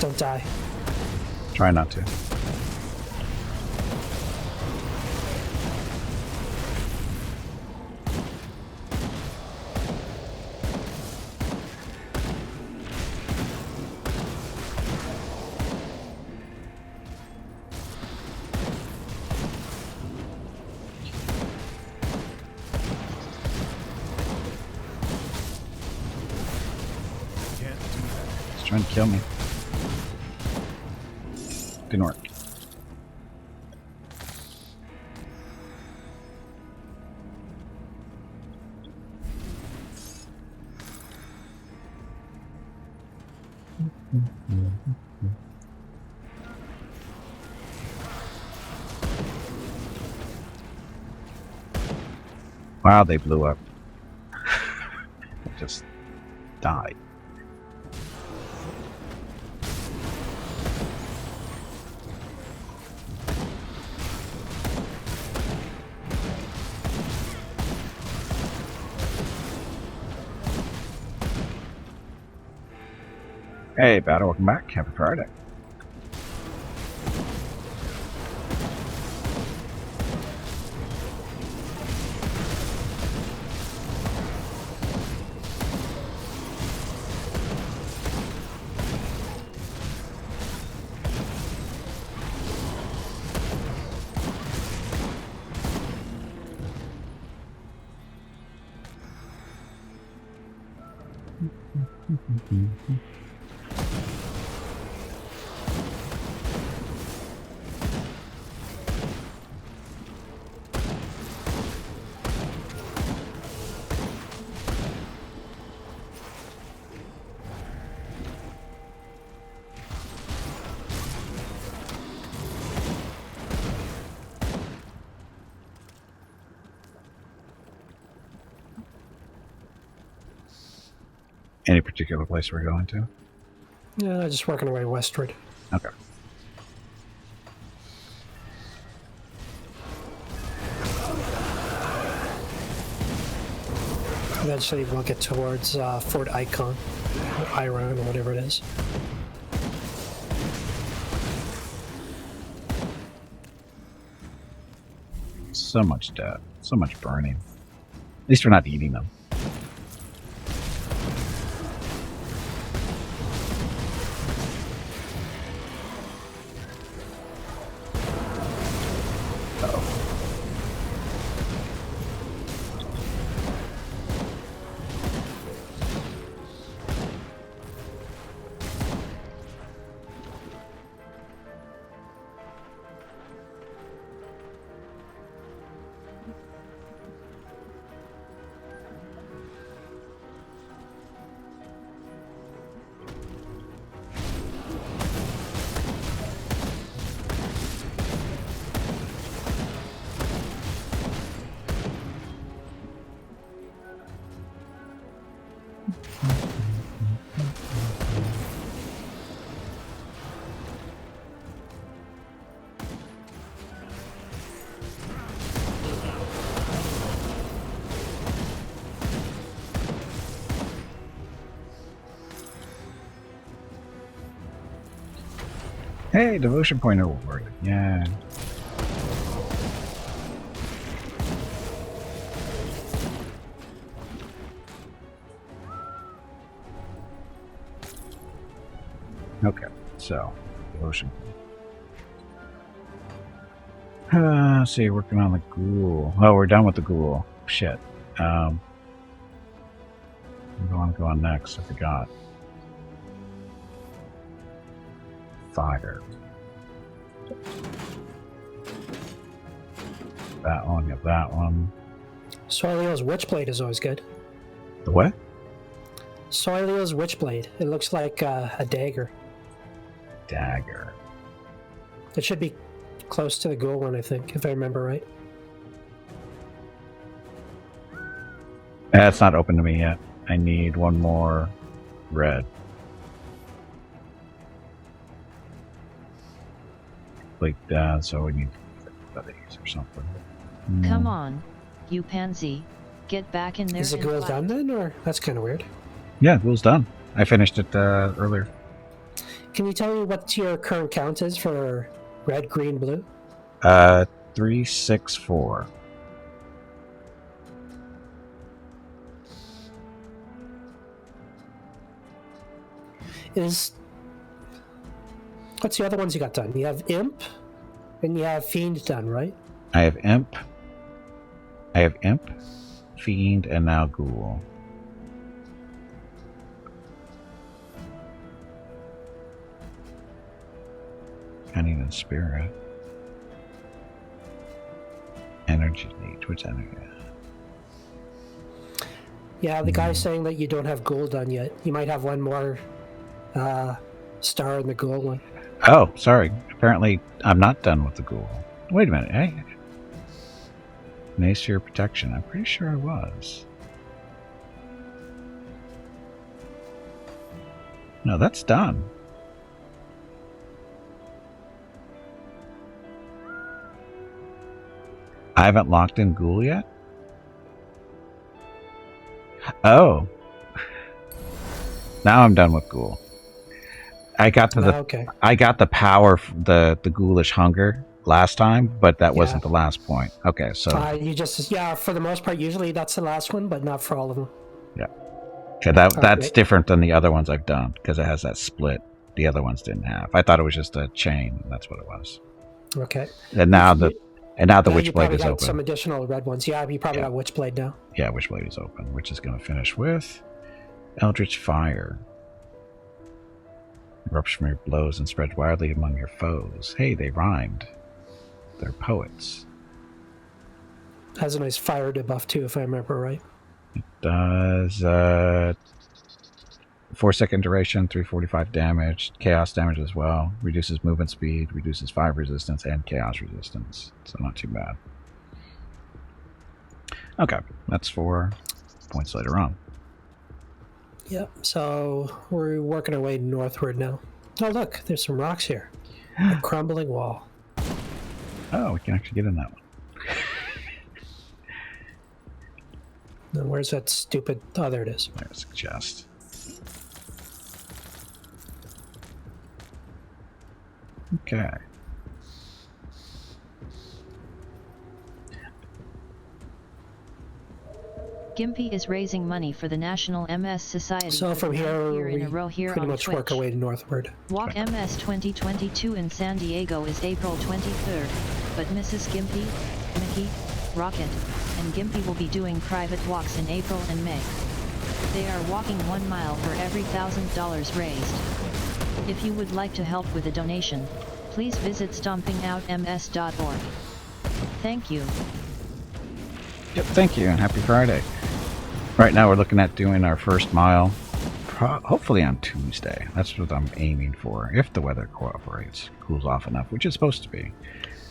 Don't die. Try not to. He's trying to kill me. Didn't work. Wow, they blew up. They just died. Hey, Battle, welcome back. Happy Friday. Any particular place we're going to? Yeah, just working our way westward. Okay. Eventually, we'll get towards Fort Icon, or Iron, or whatever it is. So much death. So much burning. At least we're not eating them. Hey, devotion point award. Yeah. Okay, so devotion. Let's see, working on the ghoul. Oh, we're done with the ghoul. Shit. I'm going to go on next. I forgot. Fire. That one, got that one. Soilio's Witchblade is always good. The what? Soilio's Witchblade. It looks like a dagger. Dagger. It should be close to the ghoul one, I think, if I remember right. It's not open to me yet. I need one more red. Like that, so we need these or something. Come on, you pansy. Get back in there. Is the and ghoul fight. done then, or that's kind of weird? Yeah, ghoul's done. I finished it earlier. Can you tell me what your current count is for red, green, blue? 364. What's the other ones you got done? You have Imp, and you have Fiend done, right? I have Imp, Fiend, and now Ghoul. And even Spirit. Energy Leech. Which energy? Yeah, the guy's saying that you don't have Ghoul done yet. You might have one more star in the Ghoul one. Oh, sorry. Apparently, I'm not done with the Ghoul. Wait a minute. Hey. Mace for your protection. I'm pretty sure I was. No, that's done. I haven't locked in Ghoul yet? Oh. Now I'm done with Ghoul. I got to the Okay. I got the power, the ghoulish hunger last time, but that wasn't the last point. Okay, so You just, for the most part, usually that's the last one, but not for all of them. yeah. Okay, that's great. different than the other ones I've done because it has that split. The other ones didn't have. I thought it was just a chain. That's what it was. Okay. And now the Now you Witchblade probably is got open. some additional red ones. Yeah, you probably got Witchblade now. Yeah, Witchblade is open, which is going to finish with Eldritch Fire. Erupts from your blows and spread widely among your foes. Hey, they rhymed. They're poets. Has a nice fire debuff too, if I remember right. Does 4-second duration, 345 damage, chaos damage as well. Reduces movement speed, reduces 5 resistance, and chaos resistance. So not too bad. Okay, that's 4 points later on. Yep, so we're working our way northward now. Oh look, there's some rocks here. A crumbling wall. Oh, we can actually get in that one. And where's that stupid... Oh, there it is. There's a chest. Okay. Gimpy is raising money for the National MS Society. So from here, year in we a row here pretty on much Twitch. work our way northward. Walk MS 2022 in San Diego is April 23rd, but Mrs. Gimpy, Mickey, Rocket, and Gimpy will be doing private walks in April and May. They are walking 1 mile for every $1,000 raised. If you would like to help with a donation, please visit stompingoutms.org. Thank you. Yep, thank you, and happy Friday. Right now we're looking at doing our first mile, hopefully on Tuesday. That's what I'm aiming for, if the weather cooperates, cools off enough, which it's supposed to be.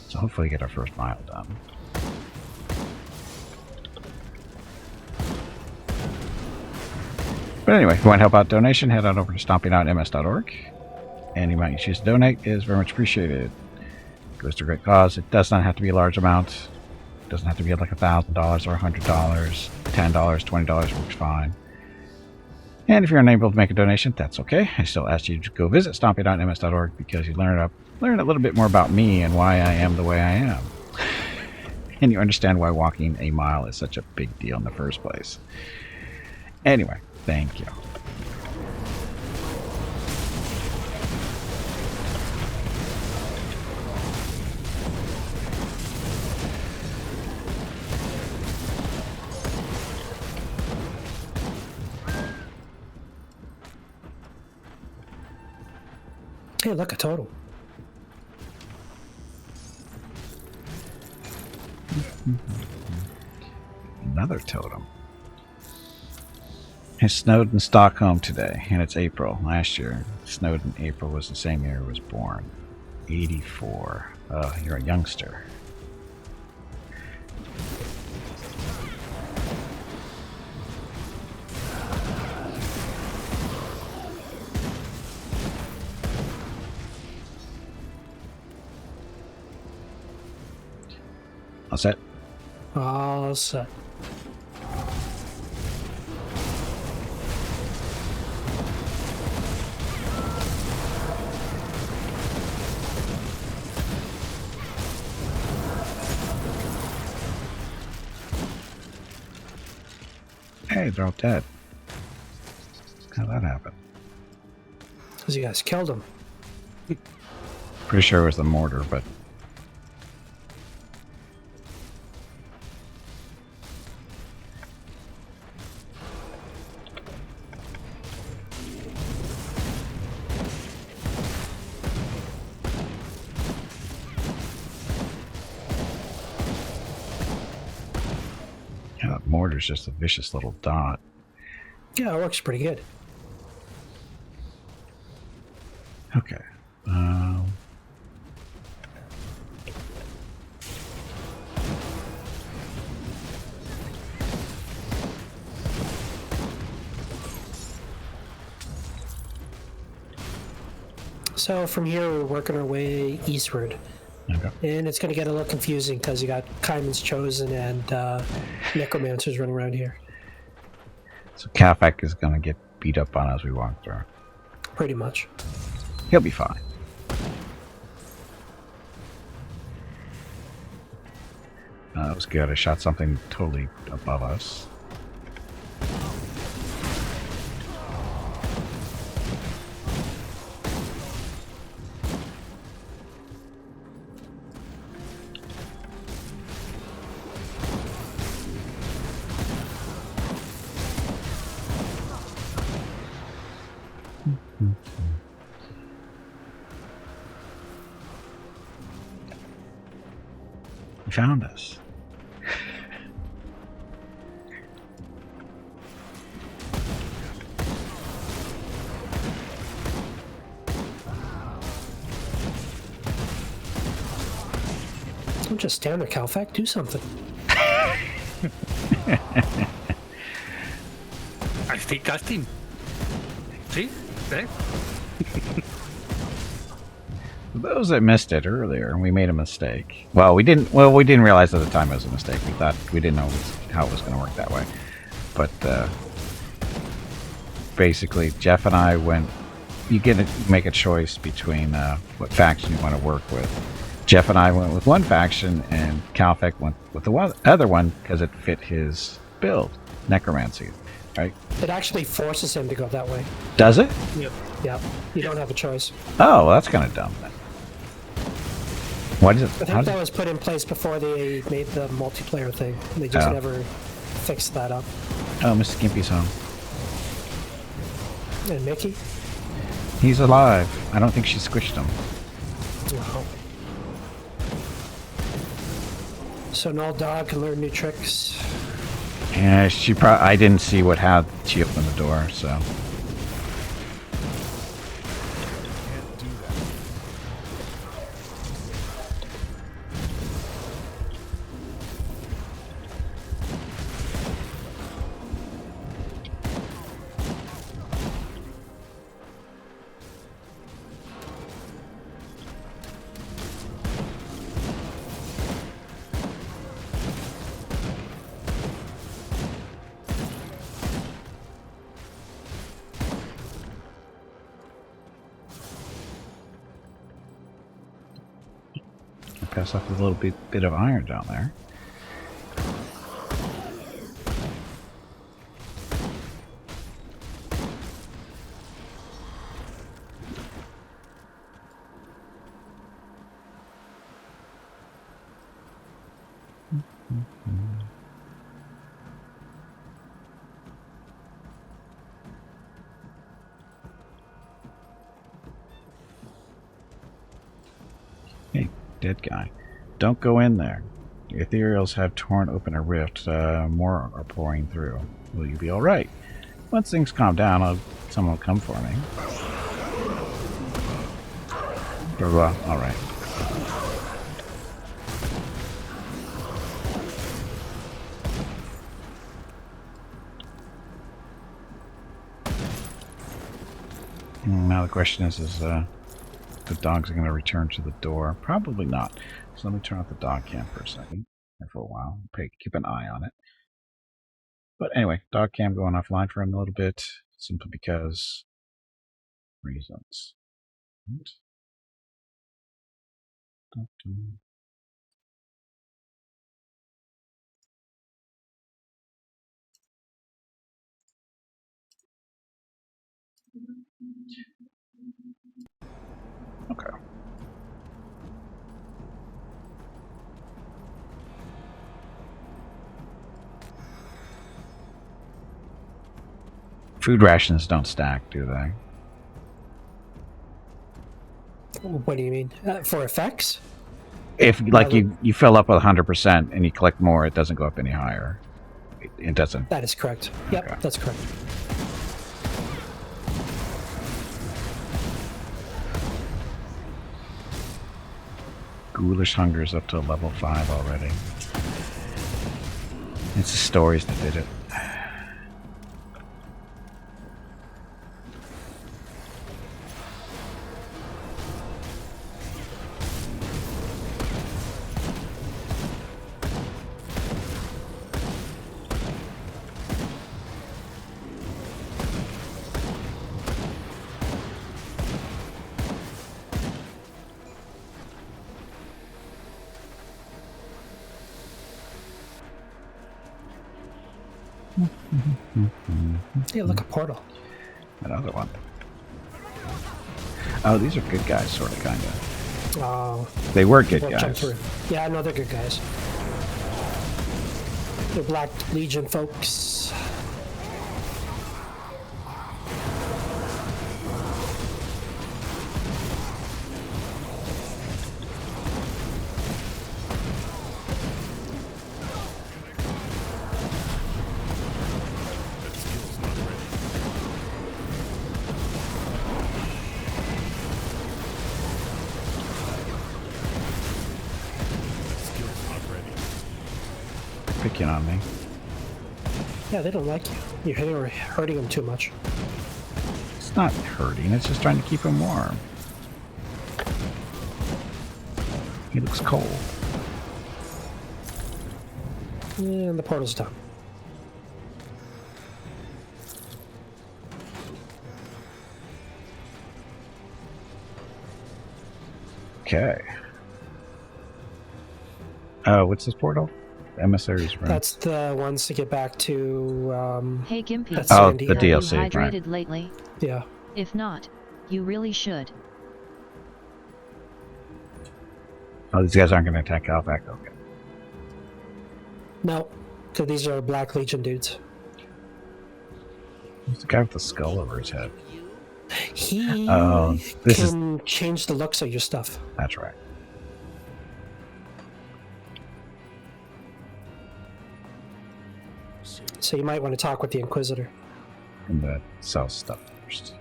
So hopefully get our first mile done. But anyway, if you want to help out donation, head on over to stompingoutms.org. Any amount you choose to donate is very much appreciated. It goes to a great cause. It does not have to be a large amount. It doesn't have to be like $1,000 or $100. $10, $20 works fine. And if you're unable to make a donation, that's okay. I still ask you to go visit stompingoutms.org because you learn a little bit more about me and why I am the way I am. And you understand why walking a mile is such a big deal in the first place. Anyway, thank you. Hey, look, a totem. Another totem. It snowed in Stockholm today, and it's April. Last year, it snowed in April was the same year I was born. 84. Oh, you're a youngster. All set? All set. Hey, they're all dead. How'd that happen? Because you guys killed him. Pretty sure it was the mortar, but... yeah, that mortar's just a vicious little dot. Yeah, it works pretty good. Okay. So from here, we're working our way eastward. Okay. And it's going to get a little confusing because you got Kaiman's Chosen and Necromancers running around here. So Kafak is going to get beat up on as we walk through. Pretty much. He'll be fine. That was good. I shot something totally above us. He found us. Don't just stand there, Calfac. Do something. I stay casting. See? There. Those that missed it earlier, we made a mistake. Well, we didn't realize at the time it was a mistake. We didn't know how it was going to work that way. But basically, Jeff and I went. You get to make a choice between what faction you want to work with. Jeff and I went with one faction, and Calfec went with the other one because it fit his build, necromancy. Right? It actually forces him to go that way. Does it? Yep. Yeah, you don't have a choice. Oh, well, that's kind of dumb then. What is it? I think that was put in place before they made the multiplayer thing. They just never fixed that up. Oh, Mr. Gimpy's home. And Mickey? He's alive. I don't think she squished him. Wow. So an old dog can learn new tricks. Yeah, I didn't see what had she opened the door, so. Can't do that. Pass off a little bit of iron down there. Hey, dead guy. Don't go in there. The ethereals have torn open a rift. More are pouring through. Will you be alright? Once things calm down, someone will come for me. Blah, blah. Alright. Now the question is the dogs going to return to the door? Probably not. So let me turn off the dog cam for a second, or for a while. Keep an eye on it. But anyway, dog cam going offline for a little bit, simply because reasons. Okay. Food rations don't stack, do they? What do you mean? For effects? If like you fill up with 100% and you collect more, it doesn't go up any higher. It doesn't. That is correct. Yep, Okay. that's correct. Ghoulish hunger is up to level 5 already. It's the stories that did it. Yeah, look, a portal. Another one. Oh, these are good guys, sort of, kind of. Oh, They were good we'll jump guys. through. Yeah, no, they're good guys. They're Black Legion folks. Picking on me. Yeah, they don't like you. You're hurting them too much. It's not hurting, it's just trying to keep him warm. He looks cold. And the portal's done. Okay. Oh, what's this portal? Emissaries room. That's the ones to get back to, Hey Gimpy, That's Oh, Sandy. the have you DLC, right. hydrated lately? yeah. If not, you really should. Oh, these guys aren't going to attack Alvac. Okay. No, so these are Black Legion dudes. Who's the guy with the skull over his head? He Oh, this is... can change the looks of your stuff. That's right. So you might want to talk with the Inquisitor. And the sell stuff first.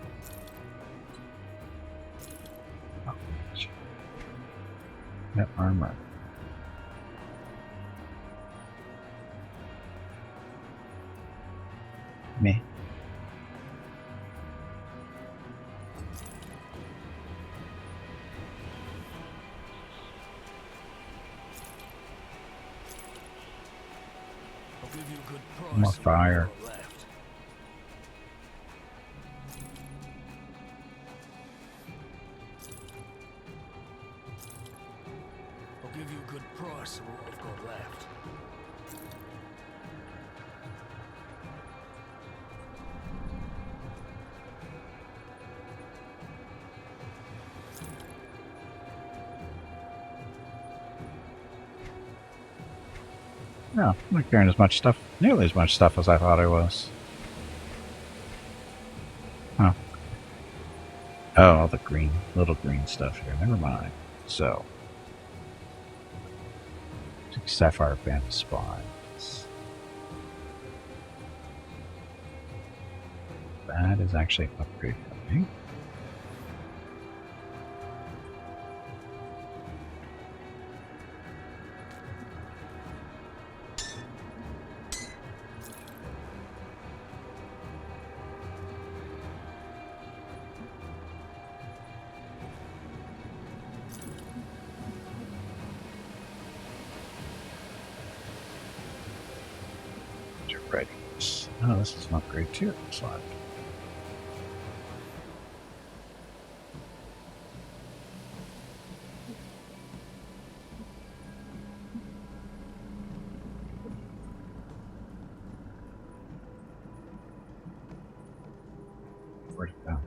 Oh, shit. That armor. Me. More fire. I'll give you a good price of what I've got left. No, I'm not carrying as much stuff, nearly as much stuff as I thought I was. Huh. Oh, all the green, little green stuff here. Never mind. So, Sapphire Band of Spies. That is actually an upgrade for me. Ready. Oh, this is an upgrade too. Looks like. Where'd it go?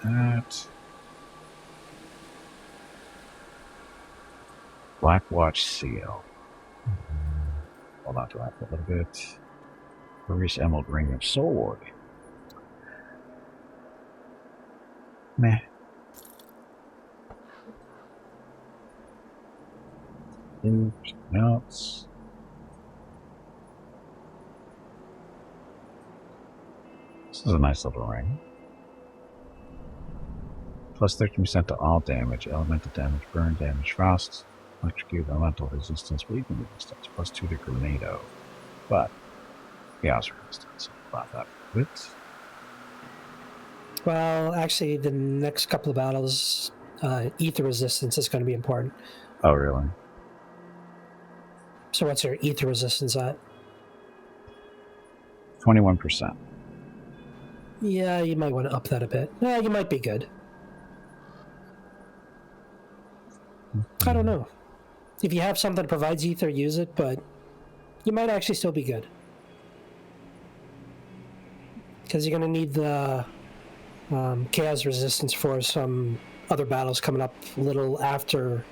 That. Black Watch Seal. Hold on to that for a little bit. Glorious Emerald Ring of Sword. Meh. Something else. This is a nice little ring. Plus 13% to all damage, elemental damage, burn damage, frost, Electrocute elemental resistance, bleeding resistance, +2 to grenado. But chaos resistance. About that. Bit. Well, actually, the next couple of battles, ether resistance is going to be important. Oh, really? So what's your ether resistance at? 21%. Yeah, you might want to up that a bit. Yeah, you might be good. I don't know. If you have something that provides ether, use it, but you might actually still be good. Because you're going to need the chaos resistance for some other battles coming up a little after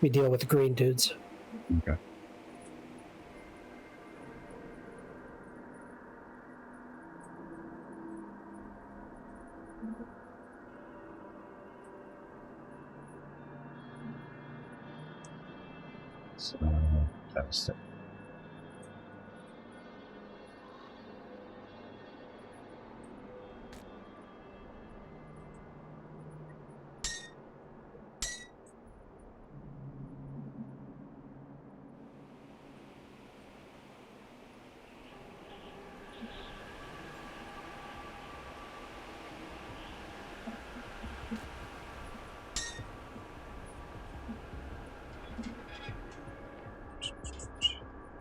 we deal with the green dudes. Okay. So that's it.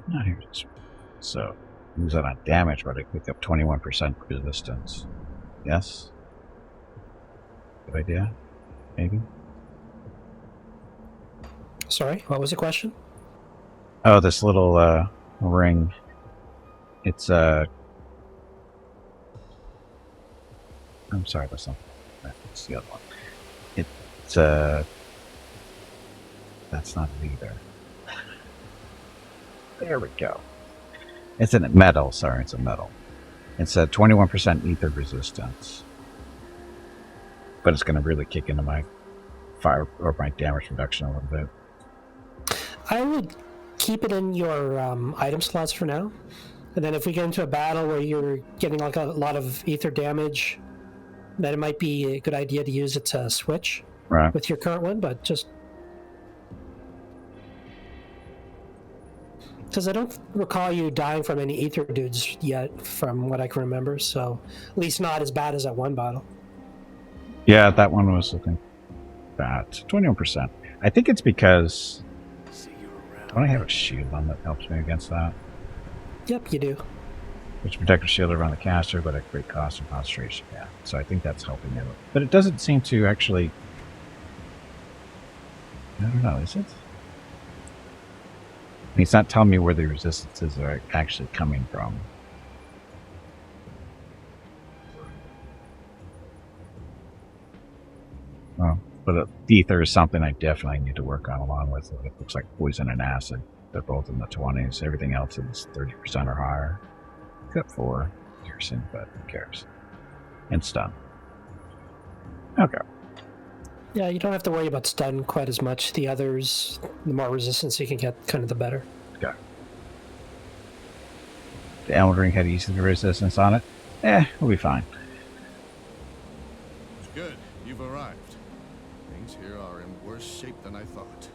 Not here it is. So use that on damage, but I pick up 21% resistance. Yes? Good idea? Maybe? Sorry, what was the question? Oh, this little ring. It's I'm sorry, that's not. It's the other one. It's that's not it either. There we go. It's a metal. Sorry, it's a metal. It's a 21% ether resistance, but it's going to really kick into my fire or my damage reduction a little bit. I would keep it in your item slots for now. And then if we get into a battle where you're getting like a lot of ether damage, then it might be a good idea to use it to switch Right. with your current one, but just because I don't recall you dying from any ether dudes yet from what I can remember, so at least not as bad as that one battle. Yeah, that one was looking bad. 21%. I think it's because don't I have a shield on that helps me against that? Yep, you do. Which protective shield around the caster, but at great cost and concentration. Yeah, so I think that's helping me. But it doesn't seem to actually. I don't know. Is it? It's not telling me where the resistances are actually coming from. Oh, but ether is something I definitely need to work on along with it. It looks like poison and acid. They're both in the 20s. Everything else is 30% or higher. Except for piercing, but who cares? And stun. Okay. Yeah, you don't have to worry about stun quite as much. The others, the more resistance you can get, kind of the better. Okay. The Elden Ring had easy resistance on it. We'll be fine. Good, you've arrived. Things here are in worse shape than I thought.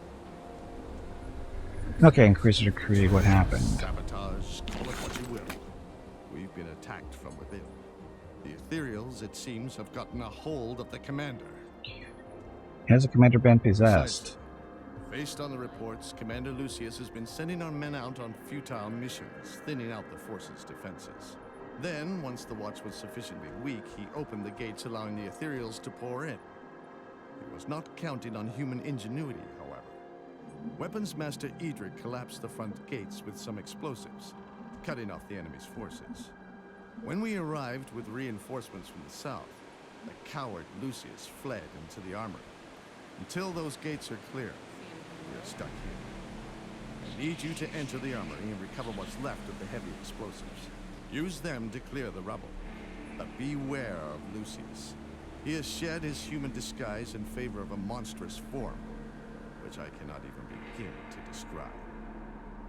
Okay, Inquisitor Creed, what happened? Sabotage, call it what you will. We've been attacked from within. The Ethereals, it seems, have gotten a hold of the commander. Has the commander been possessed? Based on the reports, Commander Lucius has been sending our men out on futile missions, thinning out the force's defenses. Then, once the watch was sufficiently weak, he opened the gates allowing the Ethereals to pour in. He was not counting on human ingenuity, however. Weapons Master Edric collapsed the front gates with some explosives, cutting off the enemy's forces. When we arrived with reinforcements from the south, the coward Lucius fled into the armory. Until those gates are clear, we are stuck here. I need you to enter the armory and recover what's left of the heavy explosives. Use them to clear the rubble. But beware of Lucius. He has shed his human disguise in favor of a monstrous form, which I cannot even begin to describe.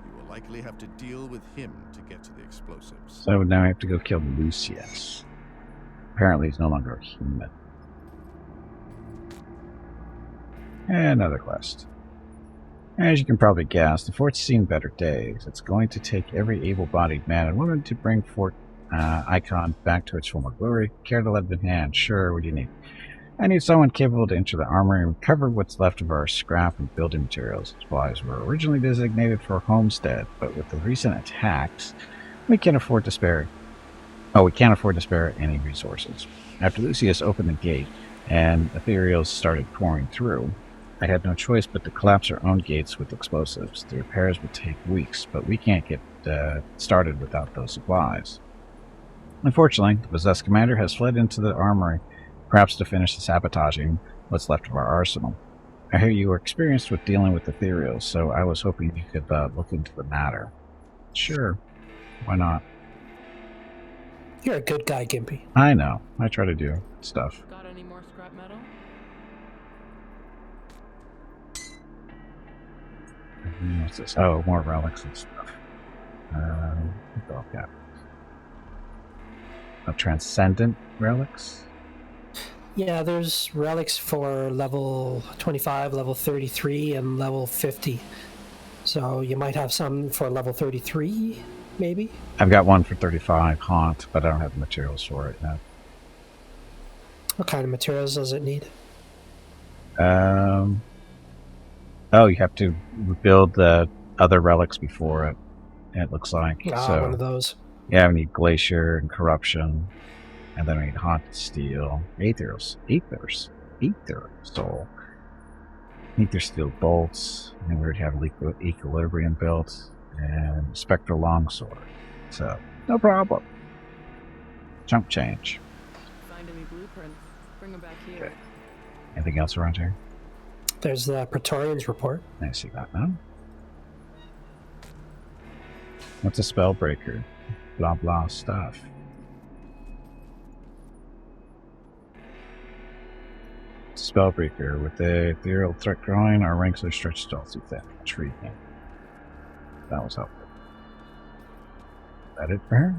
You will likely have to deal with him to get to the explosives. So now I have to go kill Lucius. Apparently he's no longer a human. And another quest. As you can probably guess, the fort's seen better days. It's going to take every able-bodied man and woman to bring Fort Icon back to its former glory. Care to let it in hand? Sure, what do you need? I need someone capable to enter the armory and recover what's left of our scrap and building materials. Supplies were originally designated for Homestead, but with the recent attacks, we can't afford to spare any resources. After Lucius opened the gate and ethereals started pouring through, I had no choice but to collapse our own gates with explosives. The repairs would take weeks, but we can't get started without those supplies. Unfortunately, the possessed commander has fled into the armory, perhaps to finish sabotaging what's left of our arsenal. I hear you are experienced with dealing with ethereals, so I was hoping you could look into the matter. Sure, why not? You're a good guy, Gimpy. I know. I try to do stuff. Got any more scrap metal? What's this? Oh, more relics and stuff. Yeah. Transcendent Relics? Yeah, there's relics for level 25, level 33, and level 50. So you might have some for level 33, maybe? I've got one for 35, Haunt, but I don't have the materials for it yet. What kind of materials does it need? Oh, you have to build the other relics before it, it looks like. So, one of those. yeah, we need Glacier and Corruption, and then we need Haunted Steel, Aether Soul, Aether Steel Bolts, and we already have Equilibrium built, and Spectral Longsword. So, no problem. Chunk change. Find any blueprints? Bring them back here. Okay. Anything else around here? There's the Praetorian's report. I see that now. What's a Spellbreaker? Blah blah stuff. Spellbreaker. With the ethereal threat growing, our ranks are stretched all too thin. Intriguing. That was helpful. Is that it for her?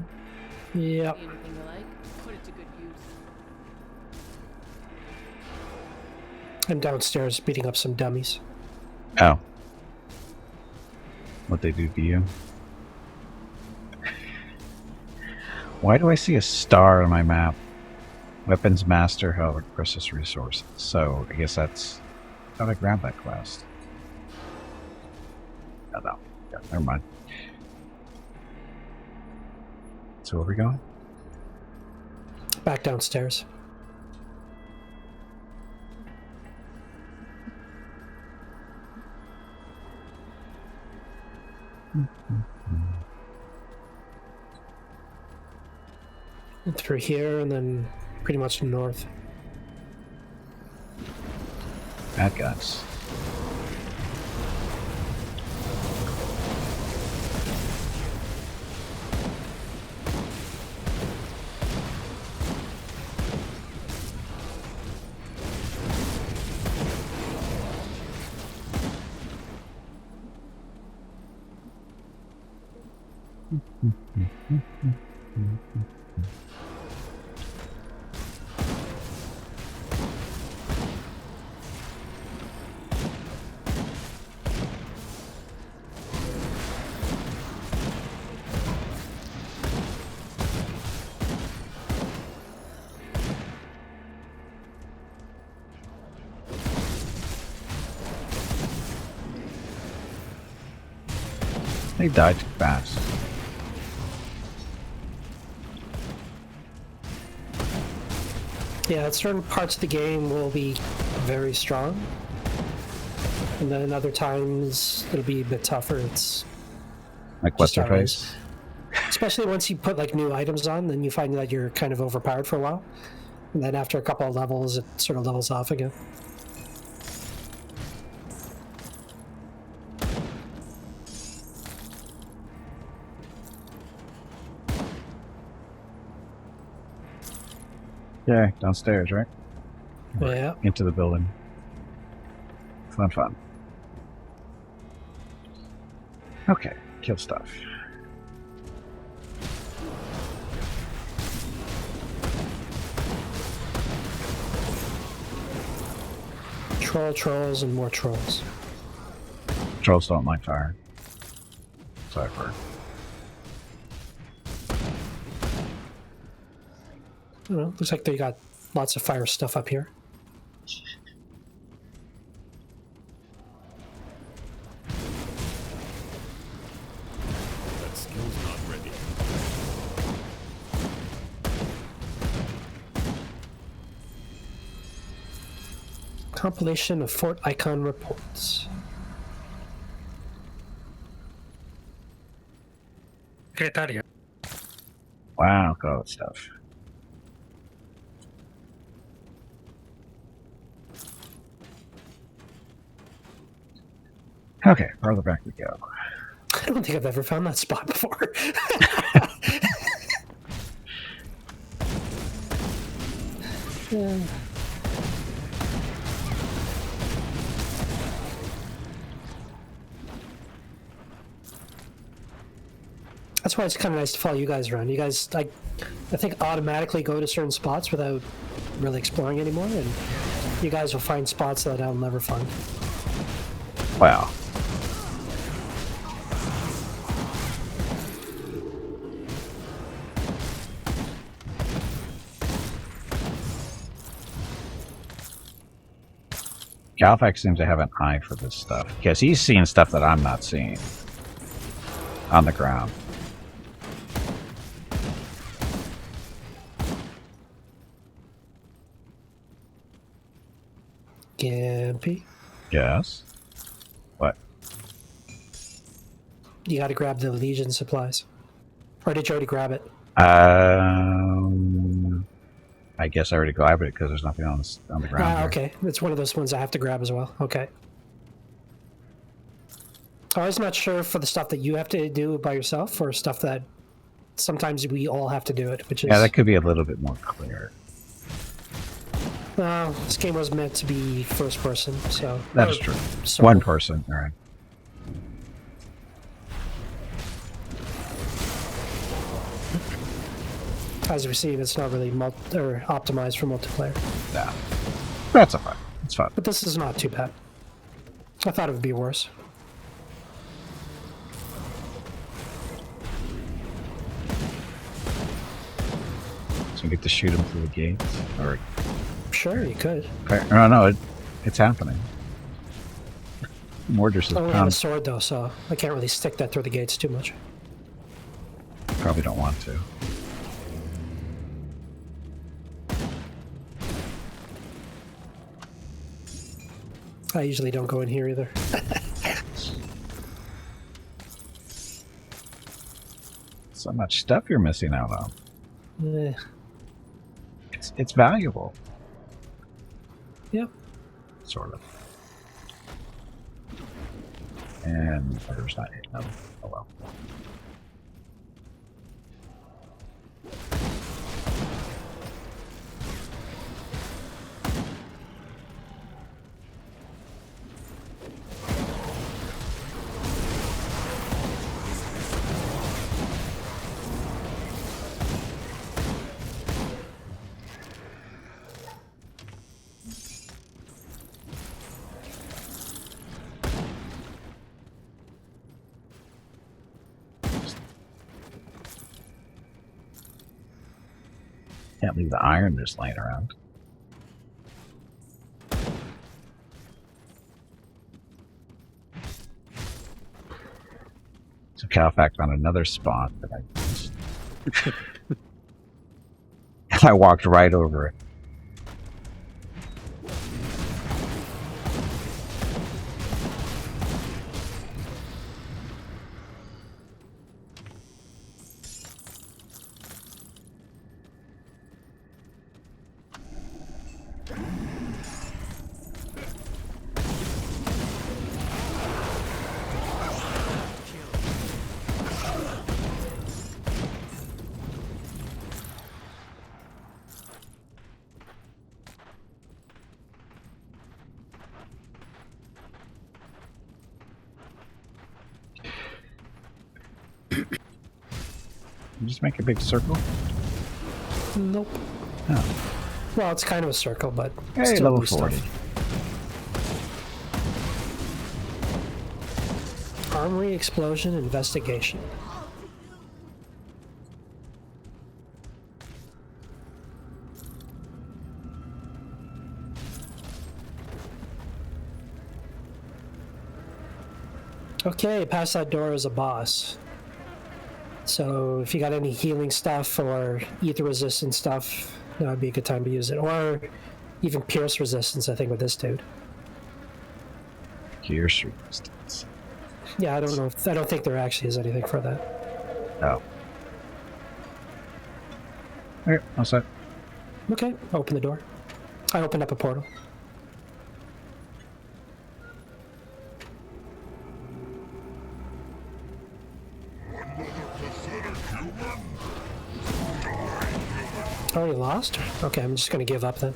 Yep. Anything you like? Put it to good use. I'm downstairs beating up some dummies. Oh. What they do to you? Why do I see a star on my map? Weapons Master, however, precious resources. So, I guess that's... How did I grab that quest? Oh, no. Yeah, never mind. So, where are we going? Back downstairs. Through here and then pretty much north. Bad guys. They died too fast. Yeah, certain parts of the game will be very strong. And then other times it'll be a bit tougher. It's Like what's her face? especially once you put like new items on, then you find that you're kind of overpowered for a while. And then after a couple of levels, it sort of levels off again. Yeah, downstairs, right? Yeah. Into the building. Fun. Okay, kill stuff. Trolls, and more trolls. Trolls don't like fire. So I've heard. I don't know. Looks like they got lots of fire stuff up here. That skill's not ready. Compilation of fort icon reports. Secretaria. Wow, look at all that stuff. Okay, further back we go. I don't think I've ever found that spot before. Yeah. That's why it's kind of nice to follow you guys around. You guys, I think, automatically go to certain spots without really exploring anymore, and you guys will find spots that I'll never find. Wow. Galfax seems to have an eye for this stuff because he's seeing stuff that I'm not seeing on the ground. Gimpy, Yes. What? you got to grab the Legion supplies. Or did you already grab it? I guess I already grabbed it because there's nothing on the ground. Here. Okay. It's one of those ones I have to grab as well. Okay. I was not sure for the stuff that you have to do by yourself or stuff that sometimes we all have to do it, which is... Yeah, that could be a little bit more clear. Well, this game was meant to be first person, so... That is true. So, One person, all right. as we see, it's not really optimized for multiplayer. Yeah. That's fine. It's fun. But this is not too bad. I thought it would be worse. So we get to shoot him through the gates? Or... Sure, you could. No, it's happening. Mordors I has don't have a come. sword, though, so I can't really stick that through the gates too much. Probably don't want to. I usually don't go in here either. So much stuff you're missing out on. Eh, It's valuable. yep. Sort of. And there's not no. Oh well. Can't leave the iron just laying around. So Calfax found another spot that I and I walked right over it. You just make a big circle. Nope. Oh. Well, it's kind of a circle, but Hey, still level new 40. stuff. Armory explosion investigation. Okay, past that door is a boss. So if you got any healing stuff or ether resistant stuff, that would be a good time to use it. Or even pierce resistance, I think, with this dude. Pierce resistance. Yeah, I don't think there actually is anything for that. Oh. Alright, all set. Okay, open the door. I opened up a portal. Oh, you lost? Okay, I'm just gonna give up then.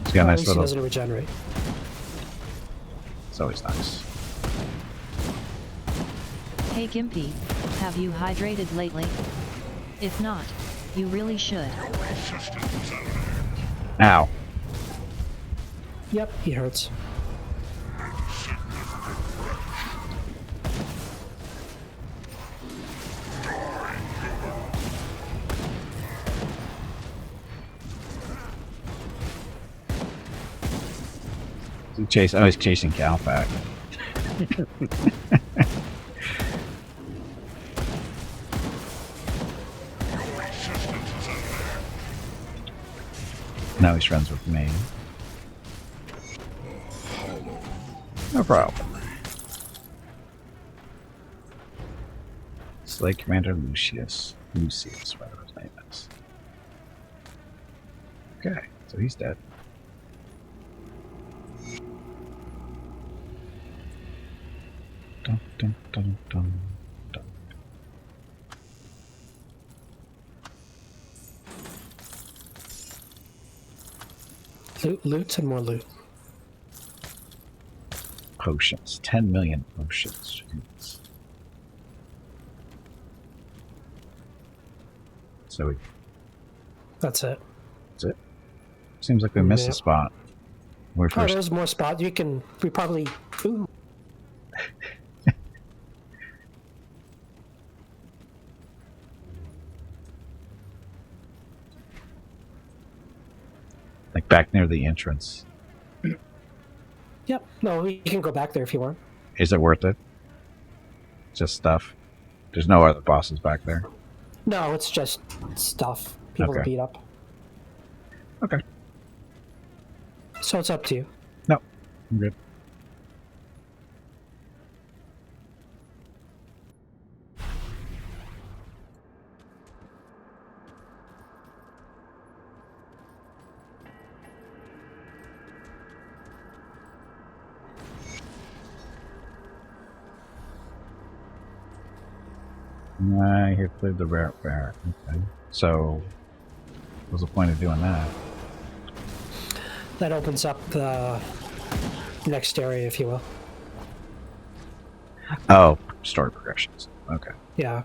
It's got a At nice least he little. doesn't regenerate. It's always nice. Hey Gimpy, have you hydrated lately? If not, you really should. Ow. Yep, he hurts. I was chasing Cal back. Now he's friends with me. No problem. Slay Commander Lucius, whatever his name is. Okay, so he's dead. Dun, dun, dun, dun, dun. Loot and more loot. Potions. 10 million potions. Jeez. So That's it. that's it. Seems like we missed Yeah. a spot. We're Oh, first. there's more spot. We probably. Ooh. Like back near the entrance. Yep. No, you can go back there if you want. Is it worth it? Just stuff. There's no other bosses back there. No, it's just stuff. People to Okay. beat up. Okay. So it's up to you. No, I'm good. I have cleared the barrack. Okay. So, what's the point of doing that? That opens up the next area, if you will. Oh, story progressions. Okay. Yeah,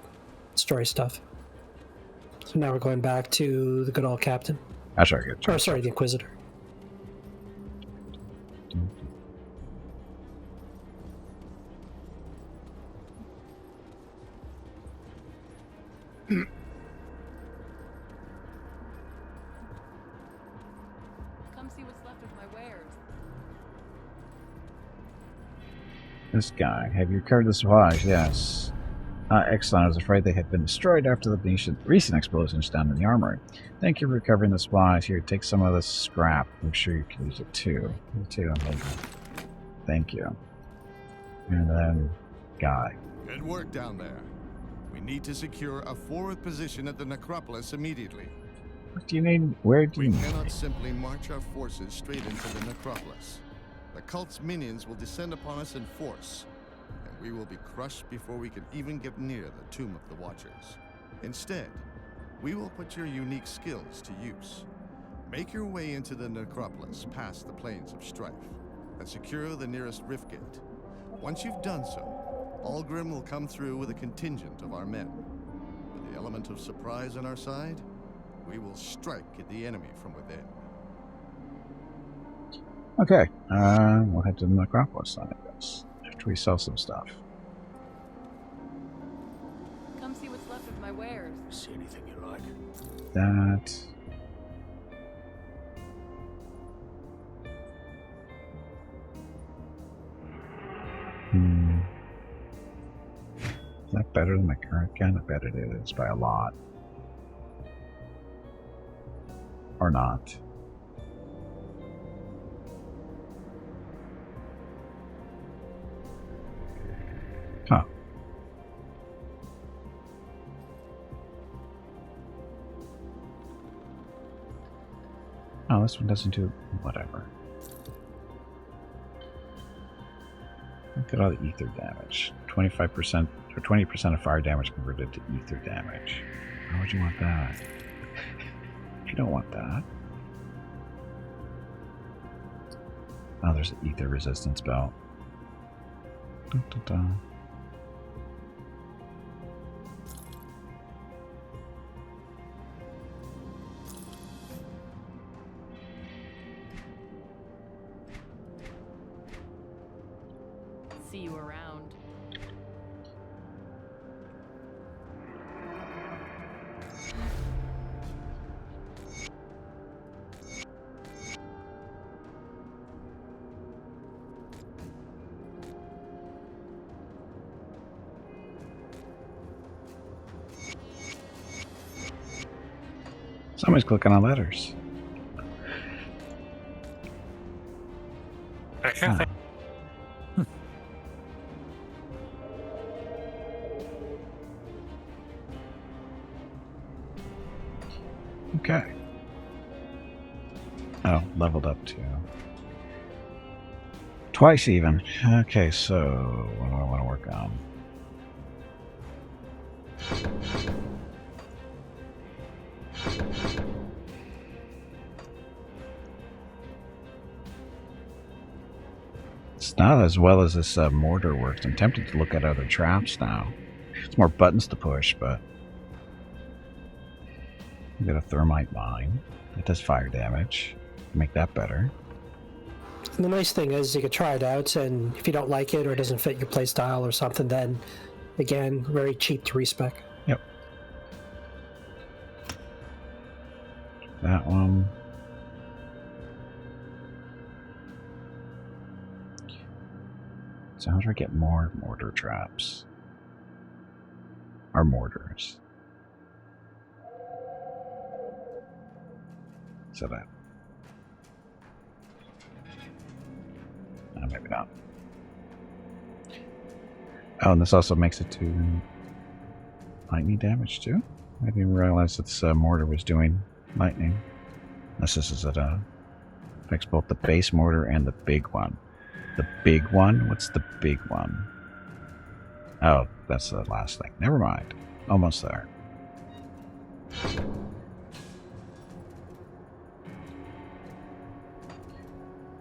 story stuff. So now we're going back to the good old captain. That's our good. Or sorry, the Inquisitor. Come see what's left of my wares. This guy. Have you recovered the supplies? Yes. Excellent. I was afraid they had been destroyed after the recent explosions down in the armory. Thank you for recovering the supplies. Here, take some of this scrap. I'm sure you can use it too. You too. Thank you. And then, guy. Good work down there. We need to secure a forward position at the necropolis immediately. What do you need? Where do you We need? cannot simply march our forces straight into the necropolis. The cult's minions will descend upon us in force, and we will be crushed before we can even get near the Tomb of the Watchers. Instead, we will put your unique skills to use. Make your way into the necropolis past the Plains of Strife. and secure the nearest rift gate. Once you've done so, Algrim will come through with a contingent of our men. With the element of surprise on our side, we will strike at the enemy from within. Okay, we'll head to the Necropolis side of this after we sell some stuff. Come see what's left of my wares. See anything you like? That. Is that better than my current gun? I bet it is by a lot. Or not. Huh. Oh, this one doesn't do whatever. Look at all the ether damage. 25% or 20% of fire damage converted to ether damage. Why would you want that? You don't want that. Oh, there's an ether resistance belt. Dun, dun, dun. See you around. Somebody's clicking on letters. Ah. Okay. Oh, leveled up too. Twice even. Okay, so what do I want to work on? It's not as well as this mortar works. I'm tempted to look at other traps now. It's more buttons to push, but we got a thermite mine. It does fire damage. Make that better. And the nice thing is you can try it out, and if you don't like it or it doesn't fit your playstyle or something, then again, very cheap to respec. Yep. That one. So how do I get more mortar traps? Or mortars? So that. Maybe not. Oh, and this also makes it to lightning damage too? I didn't even realize that this mortar was doing lightning. Unless this is affects both the base mortar and the big one. The big one? What's the big one? Oh, that's the last thing. Never mind. Almost there.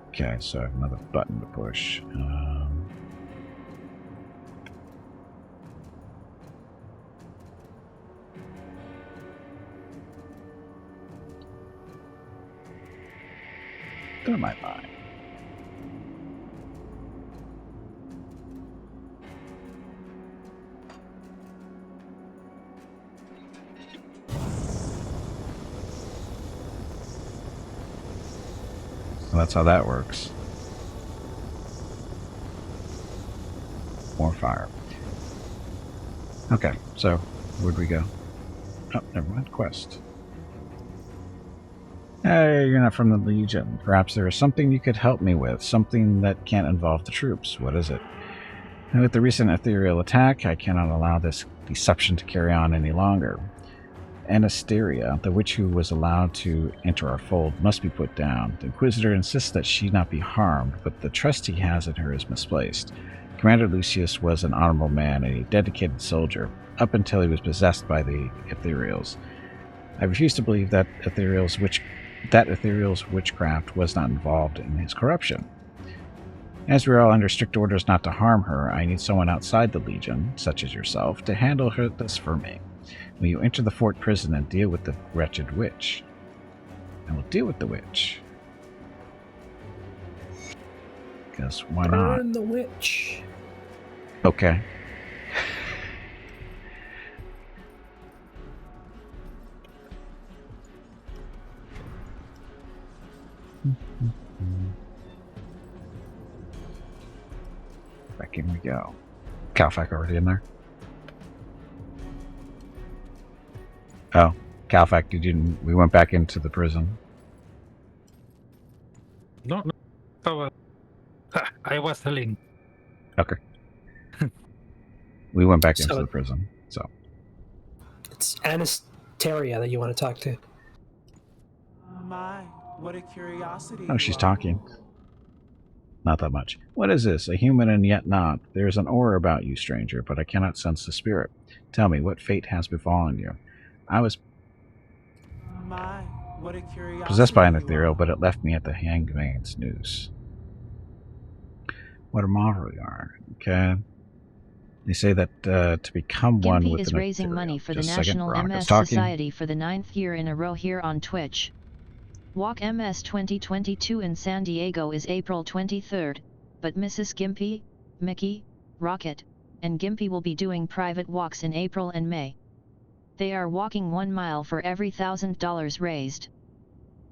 Okay, so I have another button to push. Thermite mine. So that's how that works. More fire. Okay, so where'd we go? Oh, never mind. Quest. Hey, you're not from the Legion. Perhaps there is something you could help me with. Something that can't involve the troops. What is it? And with the recent ethereal attack, I cannot allow this deception to carry on any longer. Anasteria, the witch who was allowed to enter our fold, must be put down. The Inquisitor insists that she not be harmed, but the trust he has in her is misplaced. Commander Lucius was an honorable man and a dedicated soldier, up until he was possessed by the Ethereals. I refuse to believe that Ethereal's witchcraft was not involved in his corruption. As we're all under strict orders not to harm her, I need someone outside the Legion, such as yourself, to handle this for me. Will you enter the fort prison and deal with the wretched witch? I will deal with the witch. Because why not? Burn the witch. Okay. Back in we go. Kalfak already in there? Oh, Kalfak, we went back into the prison. No. So, I was telling. Okay. We went back So- into the prison, so. It's Anastasia that you want to talk to. My, what a curiosity. Oh, she's you are. talking. Not that much. What is this? A human and yet not. There is an aura about you, stranger, but I cannot sense the spirit. Tell me, what fate has befallen you? I was My, what a curiosity. possessed by an you ethereal, are. but it left me at the hangman's noose. What a marvel you are. Okay. They say that to become one Gimpy with is an raising ethereal. money for the Just a second, National Veronica's MS talking. Society for the 9th year in a row here on Twitch. Walk MS 2022 in San Diego is April 23rd, but Mrs. Gimpy, Mickey, Rocket, and Gimpy will be doing private walks in April and May. They are walking 1 mile for every $1,000 raised.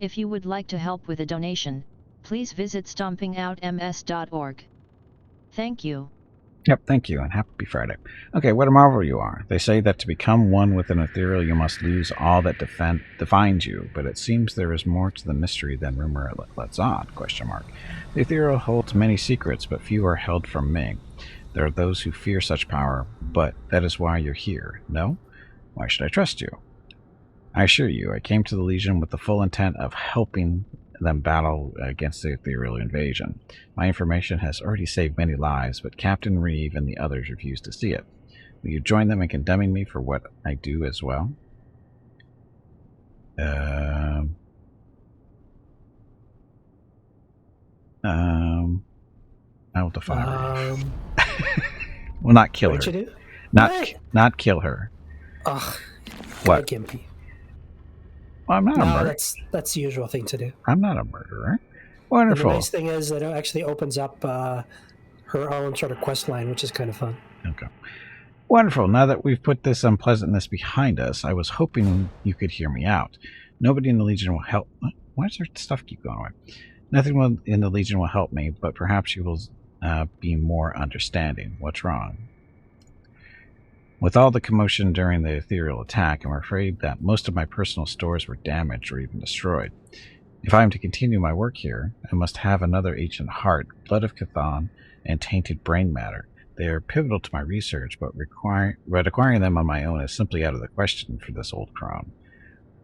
If you would like to help with a donation, please visit stompingoutms.org. Thank you. Yep, thank you, and happy Friday. Okay, what a marvel you are. They say that to become one with an ethereal, you must lose all that defines you, but it seems there is more to the mystery than rumor lets on, ? The ethereal holds many secrets, but few are held from me. There are those who fear such power, but that is why you're here, no? Why should I trust you? I assure you, I came to the Legion with the full intent of helping them battle against the ethereal invasion. My information has already saved many lives, but Captain Reeve and the others refuse to see it. Will you join them in condemning me for what I do as well? I will defy her. Well, not kill her. What'd you do? Not What? not kill her. Ugh. What? Gimpy. Well, I'm not a No, murderer. that's the usual thing to do. I'm not a murderer. And Wonderful. the nice thing is that it actually opens up her own sort of quest line, which is kind of fun. Okay. Wonderful. Now that we've put this unpleasantness behind us, I was hoping you could hear me out. Nobody in the Legion will help. Why does their stuff keep going away? Nothing in the Legion will help me, but perhaps you will be more understanding. What's wrong? With all the commotion during the ethereal attack, I'm afraid that most of my personal stores were damaged or even destroyed. If I am to continue my work here, I must have another ancient heart, blood of Cthon, and tainted brain matter. They are pivotal to my research, but acquiring them on my own is simply out of the question for this old crone.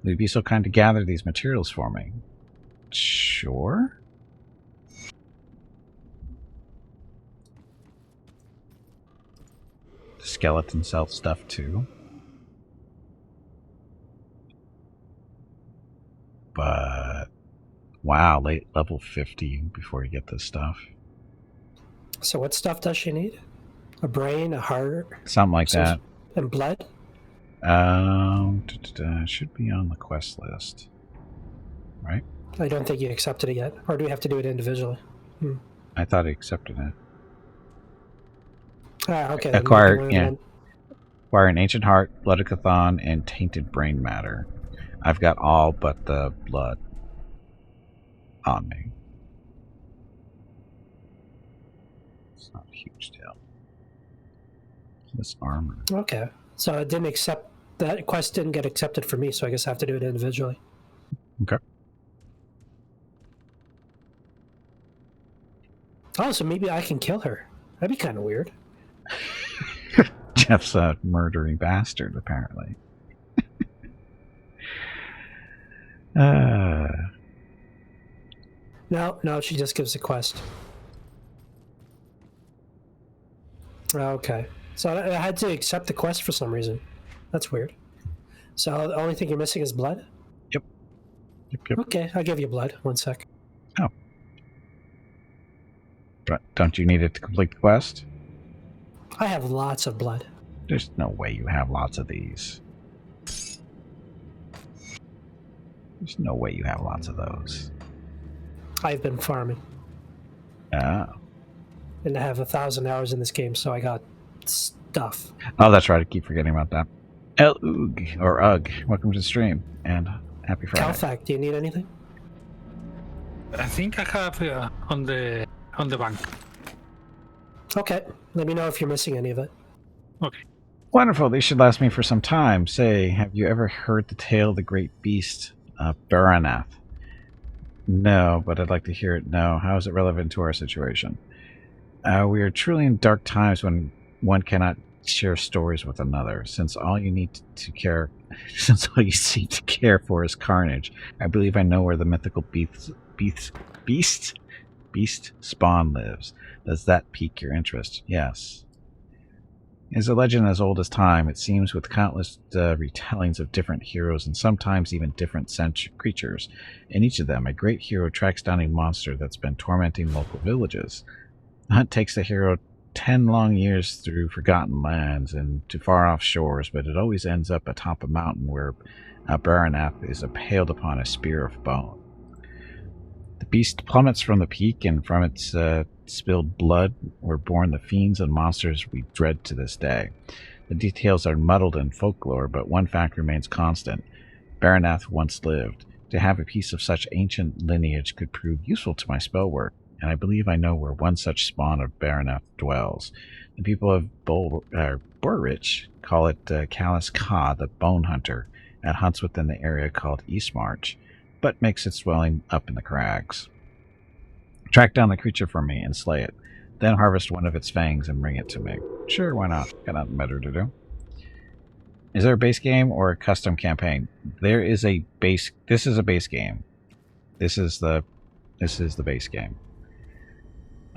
Will you be so kind to gather these materials for me? Sure. Skeleton self stuff too. But wow, late level 50 before you get this stuff. So what stuff does she need? A brain, a heart, Something like that. and blood? Should be on the quest list. Right? I don't think you accepted it yet. Or do we have to do it individually? I thought I accepted it. Okay. then Acquire, we can yeah. move Acquire an ancient heart, blood of Cthon, and tainted brain matter. I've got all but the blood on me. It's not a huge deal. This armor. on. Okay. So it didn't accept that quest didn't get accepted for me, so I guess I have to do it individually. Okay. Oh, so maybe I can kill her. That'd be kind of weird. Jeff's a murdering bastard, apparently. No, she just gives a quest. Okay. So I had to accept the quest for some reason. That's weird. So the only thing you're missing is blood? Yep. Okay, I'll give you blood. 1 sec. Oh. But don't you need it to complete the quest? I have lots of blood. There's no way you have lots of these. There's no way you have lots of those. I've been farming. Oh. And I have 1,000 hours in this game, so I got stuff. Oh, that's right. I keep forgetting about that. El-Ug, or Ugg, welcome to the stream, and happy Friday. Calfac, do you need anything? I think I have on the bank. Okay, let me know if you're missing any of it. Okay. Wonderful. These should last me for some time. Say, have you ever heard the tale of the great beast, Baranath? No, but I'd like to hear it now. How is it relevant to our situation? We are truly in dark times when one cannot share stories with another. Since all you seem to care for is carnage, I believe I know where the mythical beast spawn lives. Does that pique your interest? Yes. It is a legend as old as time, it seems, with countless retellings of different heroes and sometimes even different creatures. In each of them, a great hero tracks down a monster that's been tormenting local villages. The hunt takes the hero 10 long years through forgotten lands and to far-off shores, but it always ends up atop a mountain where Baranath is impaled upon a spear of bone. The beast plummets from the peak, and from its spilled blood were born the fiends and monsters we dread to this day. The details are muddled in folklore, but one fact remains constant. Baranath once lived. To have a piece of such ancient lineage could prove useful to my spell work, and I believe I know where one such spawn of Baranath dwells. The people of Borrich call it Callus Ka, the Bone Hunter, and hunts within the area called Eastmarch, but makes its dwelling up in the crags. Track down the creature for me and slay it. Then harvest one of its fangs and bring it to me. Sure, why not? Got nothing better to do. Is there a base game or a custom campaign? There is a base. This is a base game. This is the base game.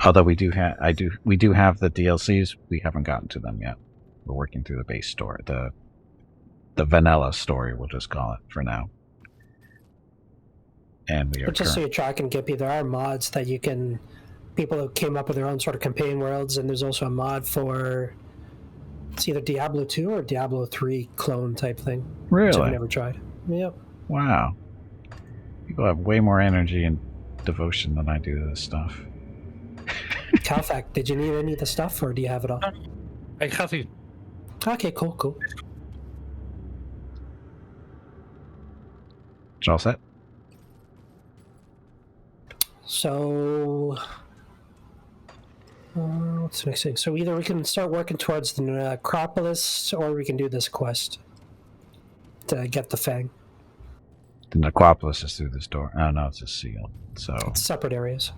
Although we do have the DLCs, we haven't gotten to them yet. We're working through the base story, the vanilla story, we'll just call it for now. And we are just so you're tracking, Gippy, there are mods that you can... People who came up with their own sort of campaign worlds, and there's also a mod for... It's either Diablo 2 or Diablo 3 clone type thing. Really? Which I've never tried. Yep. Wow. People have way more energy and devotion than I do to this stuff. Calfac, did you need any of the stuff, or do you have it all? I have it. Okay, cool. It's all set? So... what's the next thing? So either we can start working towards the necropolis, or we can do this quest to get the fang. The necropolis is through this door. Oh no, it's just sealed. So It's separate areas.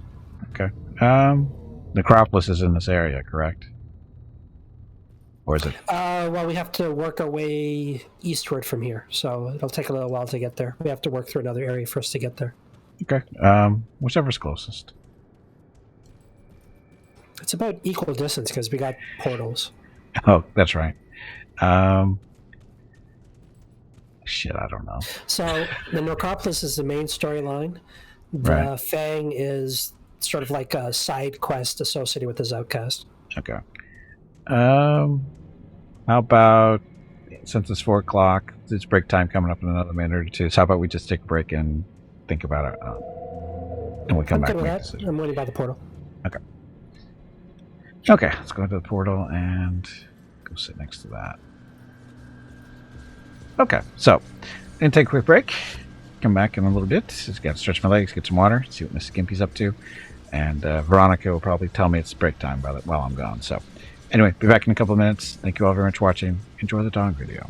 okay. Necropolis is in this area, correct? Or is it? Well, we have to work our way eastward from here, so it'll take a little while to get there. We have to work through another area for us to get there. Okay. Whichever's closest. It's about equal distance because we got portals. Oh, that's right. Shit, I don't know. So the necropolis is the main storyline. The Right. fang is sort of like a side quest associated with this outcast. Okay. How about, since it's 4 o'clock, it's break time coming up in another minute or two, so how about we just take a break and think about it, and we come I'm back good and with make a that. decision. I'm waiting by the portal. Okay, let's go to the portal and go sit next to that. Okay, so, gonna take a quick break. Come back in a little bit. Just gotta stretch my legs, get some water, see what Mrs. Gimpy's up to. And Veronica will probably tell me it's break time while I'm gone. So, anyway, be back in a couple of minutes. Thank you all very much for watching. Enjoy the dog video.